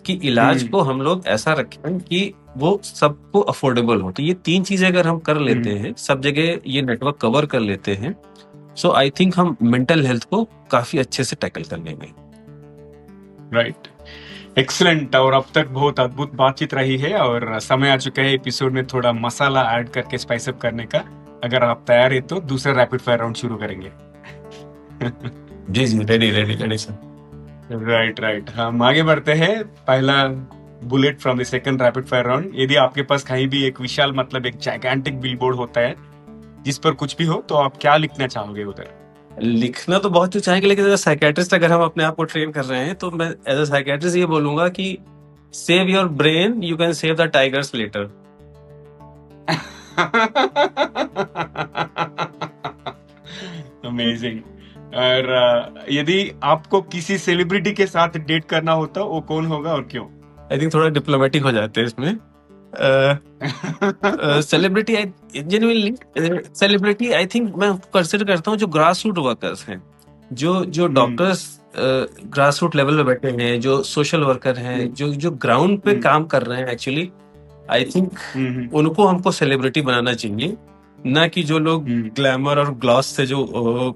कि इलाज को हम लोग ऐसा रखें कि वो सबको अफोर्डेबल हो। तो ये 3 चीजें अगर हम कर लेते हैं, सब जगह ये नेटवर्क कवर कर लेते हैं, सो आई थिंक हम मेंटल हेल्थ को काफी अच्छे से टैकल कर लेंगे। Right, excellent. और अब तक बहुत अद्भुत बातचीत रही है और समय आ चुका है एपिसोड में थोड़ा मसाला ऐड करके स्पाइस अप करने का। अगर आप तैयार है तो दूसरा रैपिड फायर राउंड शुरू करेंगे। जी जी, ready ready ready sir. Right, हम आगे बढ़ते हैं। पहला bullet from the second rapid fire round. यदि आपके पास कहीं भी एक विशाल, मतलब एक जाइगैंटिक बिलबोर्ड होता है जिस पर कुछ भी हो, तो आप क्या लिखना चाहोगे उधर? लिखना तो बहुत कुछ चाहेंगे, लेकिन एज साइकेट्रिस्ट अगर हम अपने आप को ट्रेन कर रहे हैं तो मैं एज अ साइकेट्रिस्ट ये बोलूंगा कि save your brain, you can save the tigers later. Amazing. और यदि आपको किसी सेलिब्रिटी के साथ डेट करना होता, वो कौन होगा और क्यों? आई थिंक थोड़ा डिप्लोमेटिक हो जाते हैं इसमें। सेलिब्रिटी, सेलिब्रिटी आई थिंक मैं कंसिडर करता हूँ जो ग्रास रूट वर्कर्स हैं, जो डॉक्टर्स ग्रास रूट लेवल पे बैठे हैं, जो सोशल वर्कर हैं, जो ग्राउंड पे काम कर रहे हैं, एक्चुअली आई थिंक उनको हमको सेलिब्रिटी बनाना चाहिए, ना कि जो लोग ग्लैमर और ग्लॉस से जो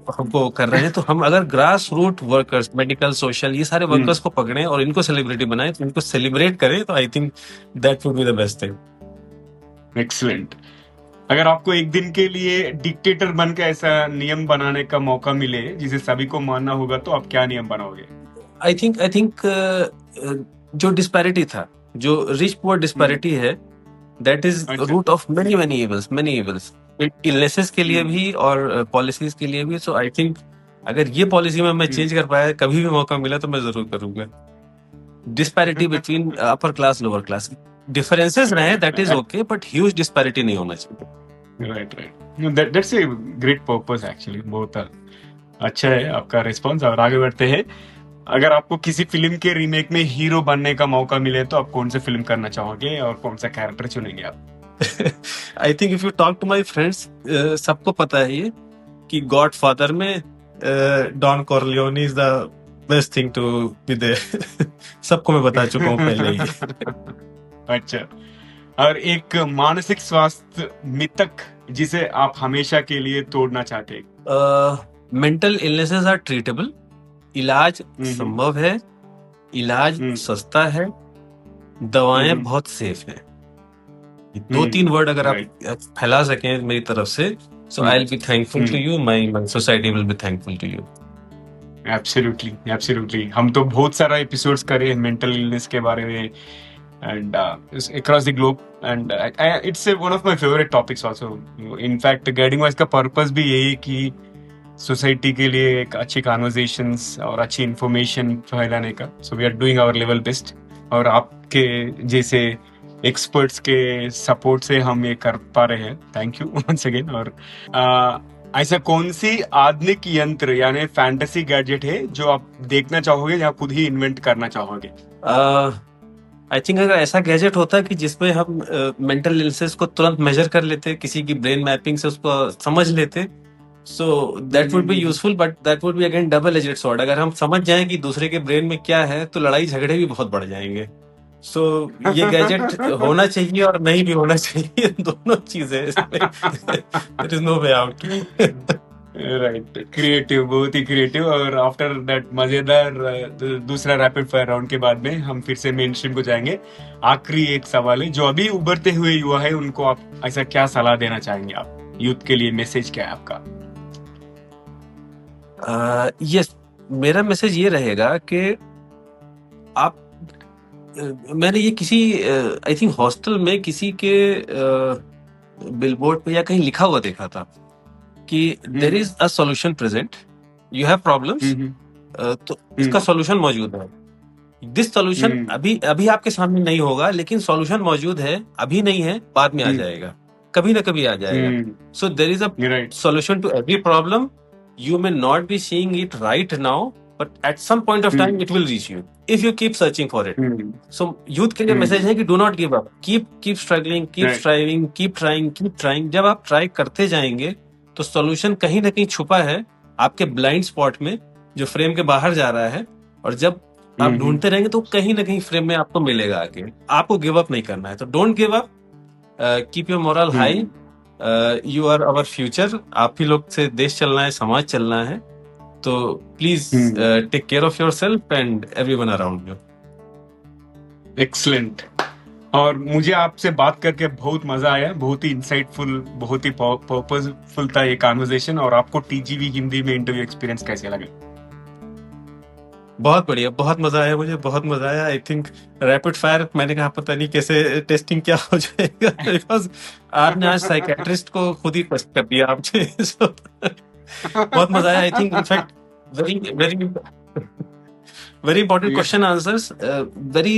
हमको कर रहे हैं। तो हम अगर grass root workers, medical, social, ये सारे वर्कर्स को पकड़ें और इनको सेलिब्रिटी बनाएं, तो इनको सेलिब्रेट करें, तो I think that would be the best thing. Excellent. अगर आपको एक दिन के लिए डिक्टेटर बन के ऐसा नियम बनाने का मौका मिले जिसे सभी को मानना होगा, तो आप क्या नियम बनाओगे? आई थिंक जो डिस्पैरिटी था, जो रिच पुअर डिस्पैरिटी है, that is root of many evils, illnesses के लिए भी और पॉलिसीज के लिए भी। सो आई थिंक अगर ये पॉलिसी में मैं चेंज कर पाया, कभी भी मौका मिला, तो मैं जरूर करूंगा। Disparity between upper class, lower class, differences रहे, that is okay, but huge disparity नहीं होना चाहिए। Right, that's a great purpose actually. बहुत अच्छा है आपका रिस्पॉन्स। और आगे बढ़ते हैं। अगर आपको किसी फिल्म के रीमेक में हीरो बनने का मौका मिले, तो आप कौन सी फिल्म करना चाहोगे और कौन सा कैरेक्टर चुनेंगे आप? I think if you talk to my friends, सबको पता है ये कि गॉडफादर में Don Corleone is the best thing to be there. सबको मैं बता चुका हूँ पहले ही। अच्छा, और एक मानसिक स्वास्थ्य मिथक जिसे आप हमेशा के लिए तोड़ना चाहते हैं? मेंटल इलनेसेस आर ट्रीटेबल, इलाज संभव है, इलाज सस्ता है, दवाएं बहुत सेफ है। 2-3 वर्ड अगर आप फैला सकें मेरी तरफ से, so I will be thankful to you, my society will be thankful to you. Absolutely. हम तो बहुत सारा एपिसोड्स करे मेंटल इलनेस के बारे में and across the globe, and it's one of my favorite topics also. In fact, guiding voice का पर्पस भी यही कि सोसाइटी के लिए एक अच्छी कॉन्वर्सेशंस और अच्छी इंफॉर्मेशन फैलाने का। So we are doing our level best, और आपके जैसे एक्सपर्ट्स के सपोर्ट से हम ये कर पा रहे हैं। Thank you once again. और ऐसा कौन सी आधुनिक यंत्र यानी फैंटेसी गैजेट है जो आप देखना चाहोगे या खुद ही इन्वेंट करना चाहोगे? आई थिंक अगर ऐसा गैजेट होता कि जिसमें हम मेंटल इलनेस को तुरंत मेजर कर लेते, किसी की ब्रेन मैपिंग से उसको समझ लेते, so that would be useful, but that would be again double aged sword. अगर हम समझ जाएं कि दूसरे के ब्रेन में क्या है, तो लड़ाई झगड़े भी बहुत बढ़ जाएंगे। सो ये गैजेट होना चाहिए और नहीं भी होना चाहिए, दोनों चीजें, there is no way out. Right, creative, बहुत ही क्रिएटिव। और आफ्टर दैट मजेदार दूसरा रैपिड फायर राउंड के बाद में हम फिर से मेन स्ट्रीम को जाएंगे। आखिरी एक सवाल है, जो अभी उभरते हुए युवा है उनको आप ऐसा क्या सलाह देना चाहेंगे? आप यूथ के लिए मैसेज क्या है आपका? यस, मेरा मैसेज ये रहेगा कि आप, मैंने ये किसी आई थिंक हॉस्टल में किसी के बिलबोर्ड पे या कहीं लिखा हुआ देखा था कि there is a solution present, you have problems, तो इसका सॉल्यूशन मौजूद है। दिस सॉल्यूशन अभी आपके सामने नहीं होगा, लेकिन सॉल्यूशन मौजूद है, अभी नहीं है, बाद में आ जाएगा, कभी ना कभी आ जाएगा। So there is a solution to every problem. You may not be seeing it right now, but at some point of time it will reach you if you keep searching for it. So youth के लिए मैसेज है कि do not give up, keep struggling, keep striving, keep trying. जब आप ट्राई करते जाएंगे तो सॉल्यूशन कहीं ना कहीं छुपा है, आपके ब्लाइंड स्पॉट में जो फ्रेम के बाहर जा रहा है, और जब आप ढूंढते रहेंगे तो कहीं ना कहीं फ्रेम में आपको मिलेगा आके। आपको गिव अप नहीं करना है, तो don't give up, keep your moral high, you are our future. आप ही लोग से देश चलना है, समाज चलना है, तो please take care of yourself and everyone around you. Excellent. और मुझे आपसे बात करके बहुत मजा आया, बहुत ही इंसाइटफुल, बहुत ही पर्पसफुल था ये कॉन्वर्सेशन। और आपको टीजीवी हिंदी में इंटरव्यू एक्सपीरियंस कैसे लगा? बहुत बढ़िया, बहुत मजा आया, मुझे बहुत मजा आया। आई थिंक रैपिड फायर, मैंने कहा पता नहीं कैसे टेस्टिंग क्या हो जाएगा, बिकॉज आपने आज साइकेट्रिस्ट को खुद ही टेस्ट कर दिया आपने। So, बहुत मजा आया। I think in fact very very very important question answers, very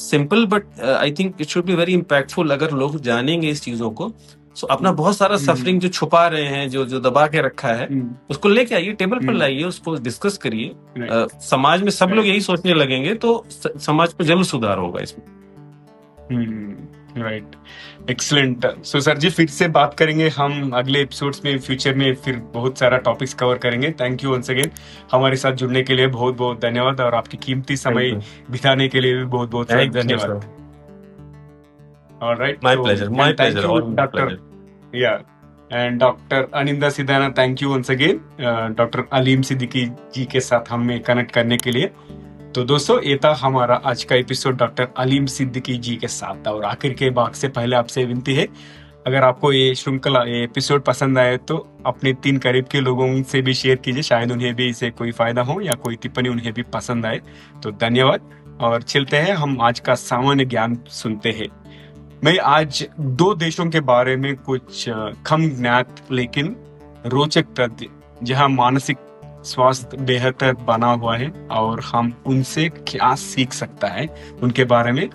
simple, but I think it should be very impactful। अगर लोग जानेंगे इस चीजों को, so अपना बहुत सारा सफरिंग जो छुपा रहे हैं, जो दबा के रखा है, उसको लेके आइए, टेबल पर लाइए, उसको डिस्कस करिए। समाज में सब लोग यही सोचने लगेंगे तो समाज पर जरूर सुधार होगा इसमें। Right, excellent. सो सर जी, फिर से बात करेंगे हम अगले एपिसोड्स में, फ्यूचर में फिर बहुत सारा टॉपिक्स कवर करेंगे। थैंक यू वंस अगेन, हमारे साथ जुड़ने के लिए बहुत बहुत धन्यवाद, और आपकी कीमती समय बिताने के लिए भी बहुत बहुत धन्यवाद। Alright, my pleasure, my pleasure, doctor and doctor Aninda Sidana, thank you once again doctor Aleem Siddiqui ji के साथ हमें कनेक्ट करने के लिए। तो दोस्तों, ये था हमारा आज का एपिसोड डॉक्टर अलीम सिद्दीकी जी के साथ था। और आखिर के भाग से पहले आपसे विनती है, अगर आपको ये श्रृंखला, ये एपिसोड पसंद आए तो अपने 3 करीब के लोगों से भी शेयर कीजिए, शायद उन्हें भी इससे कोई फायदा हो या कोई टिप्पणी उन्हें भी पसंद आए। तो धन्यवाद, और चलते हैं हम आज का सामान्य ज्ञान सुनते हैं। मैं आज 2 देशों के बारे में कुछ कम ज्ञात लेकिन रोचक तथ्य, जहां मानसिक स्वास्थ्य बेहतर बना हुआ है और हम उनसे क्या सीख सकता है, उनके बारे में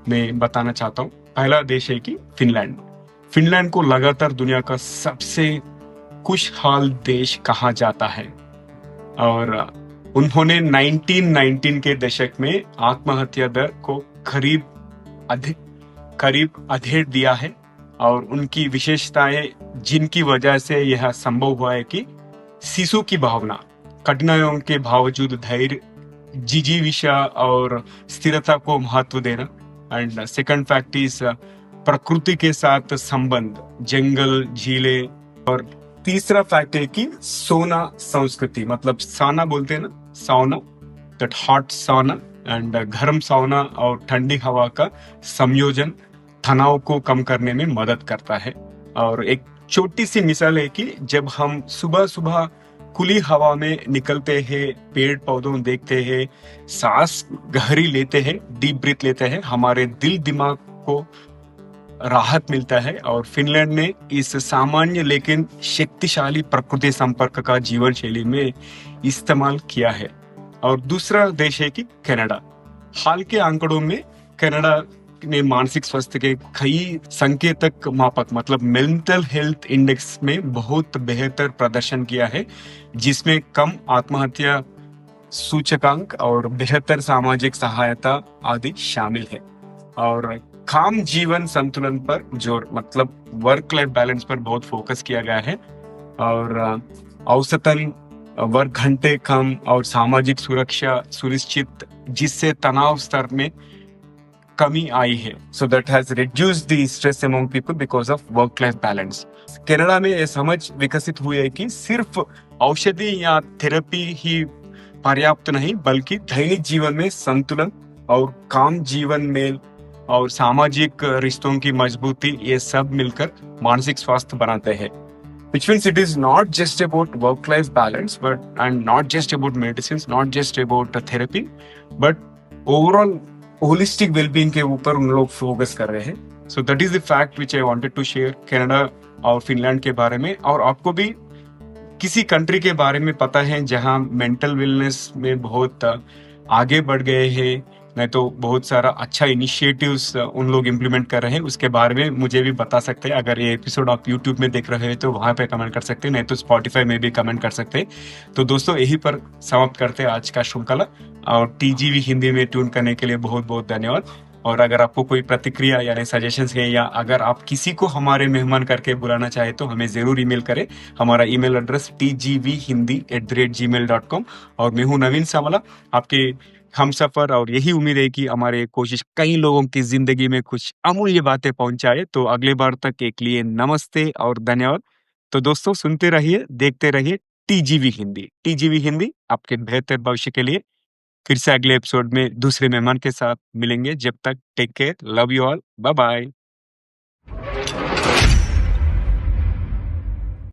मैं बताना चाहता हूँ। पहला देश है कि फिनलैंड। फिनलैंड को लगातार दुनिया का सबसे खुशहाल देश कहा जाता है, और उन्होंने 1919 के दशक में आत्महत्या दर को करीब अधेड़ दिया है। और उनकी विशेषताएं जिनकी वजह से यह संभव हुआ है कि शिशु की भावना, कठिनाइयों के बावजूद धैर्य, जिजीविषा और स्थिरता को महत्व देना। एंड सेकंड फैक्ट इज प्रकृति के साथ संबंध, जंगल, झीलें। और तीसरा फैक्ट है कि सोना संस्कृति, मतलब साना बोलते हैं ना, साउना, दैट हॉट साउना एंड गर्म साउना और ठंडी हवा का संयोजन तनाव को कम करने में मदद करता है। और एक छोटी सी मिसाल है कि जब हम सुबह सुबह खुली हवा में निकलते हैं, पेड़ पौधों देखते हैं, सांस गहरी लेते हैं, डीप ब्रीथ लेते हैं, हमारे दिल दिमाग को राहत मिलता है। और फिनलैंड ने इस सामान्य लेकिन शक्तिशाली प्रकृति संपर्क का जीवन शैली में इस्तेमाल किया है। और दूसरा देश है कि कनाडा। हाल के आंकड़ों में कनाडा ने मानसिक स्वास्थ्य के कई संकेतक मापक, मतलब मेंटल हेल्थ इंडेक्स में बहुत बेहतर प्रदर्शन किया है, जिसमें कम आत्महत्या सूचकांक और बेहतर सामाजिक सहायता आदि शामिल है। और काम जीवन संतुलन पर जोर, मतलब वर्क लाइफ बैलेंस पर बहुत फोकस किया गया है। और औसतन वर्क घंटे कम और सामाजिक सुरक्षा सुनिश्चित, जिससे तनाव स्तर में कमी आई है। So that has reduced the stress among people because of work life balance. Canada में यह समझ विकसित हुई है कि सिर्फ औषधि या थेरेपी ही पर्याप्त नहीं, बल्कि दैनिक जीवन में संतुलन और काम जीवन मेल और सामाजिक रिश्तों की मजबूती, ये सब मिलकर मानसिक स्वास्थ्य बनाते हैं। Which means it is not just about work-life balance, and not just about medicines, not just about therapy, but overall holistic well-being के ऊपर उन लोग फोकस कर रहे हैं। So that is the fact which I wanted to share Canada और फिनलैंड के बारे में। और आपको भी किसी कंट्री के बारे में पता है जहां मेंटल वेलनेस में बहुत आगे बढ़ गए हैं, नहीं तो बहुत सारा अच्छा इनिशिएटिव्स उन लोग इम्प्लीमेंट कर रहे हैं, उसके बारे में मुझे भी बता सकते हैं। अगर ये एपिसोड आप यूट्यूब में देख रहे हैं तो वहां पे कमेंट कर सकते हैं, नहीं तो स्पॉटिफाई में भी कमेंट कर सकते हैं। तो दोस्तों, यही पर समाप्त करते हैं आज का श्रृंखला, और टीजीवी हिंदी में ट्यून करने के लिए बहुत बहुत धन्यवाद। और अगर आपको कोई प्रतिक्रिया यानी सजेशंस है या अगर आप किसी को हमारे मेहमान करके बुलाना चाहे तो हमें जरूर ईमेल करें। हमारा ईमेल एड्रेस tgvhindi@gmail.com। और मैं हूं नवीन सामला, आपके हम सफर, और यही उम्मीद है कि हमारे कोशिश कई लोगों की जिंदगी में कुछ अमूल्य बातें पहुंचाए। तो अगले बार तक एक लिए नमस्ते और धन्यवाद। तो दोस्तों सुनते रहिए, देखते रहिए टीजीवी हिंदी। टीजीवी हिंदी आपके बेहतर भविष्य के लिए। फिर से अगले एपिसोड में दूसरे मेहमान के साथ मिलेंगे। जब तक take care, love you all, bye bye.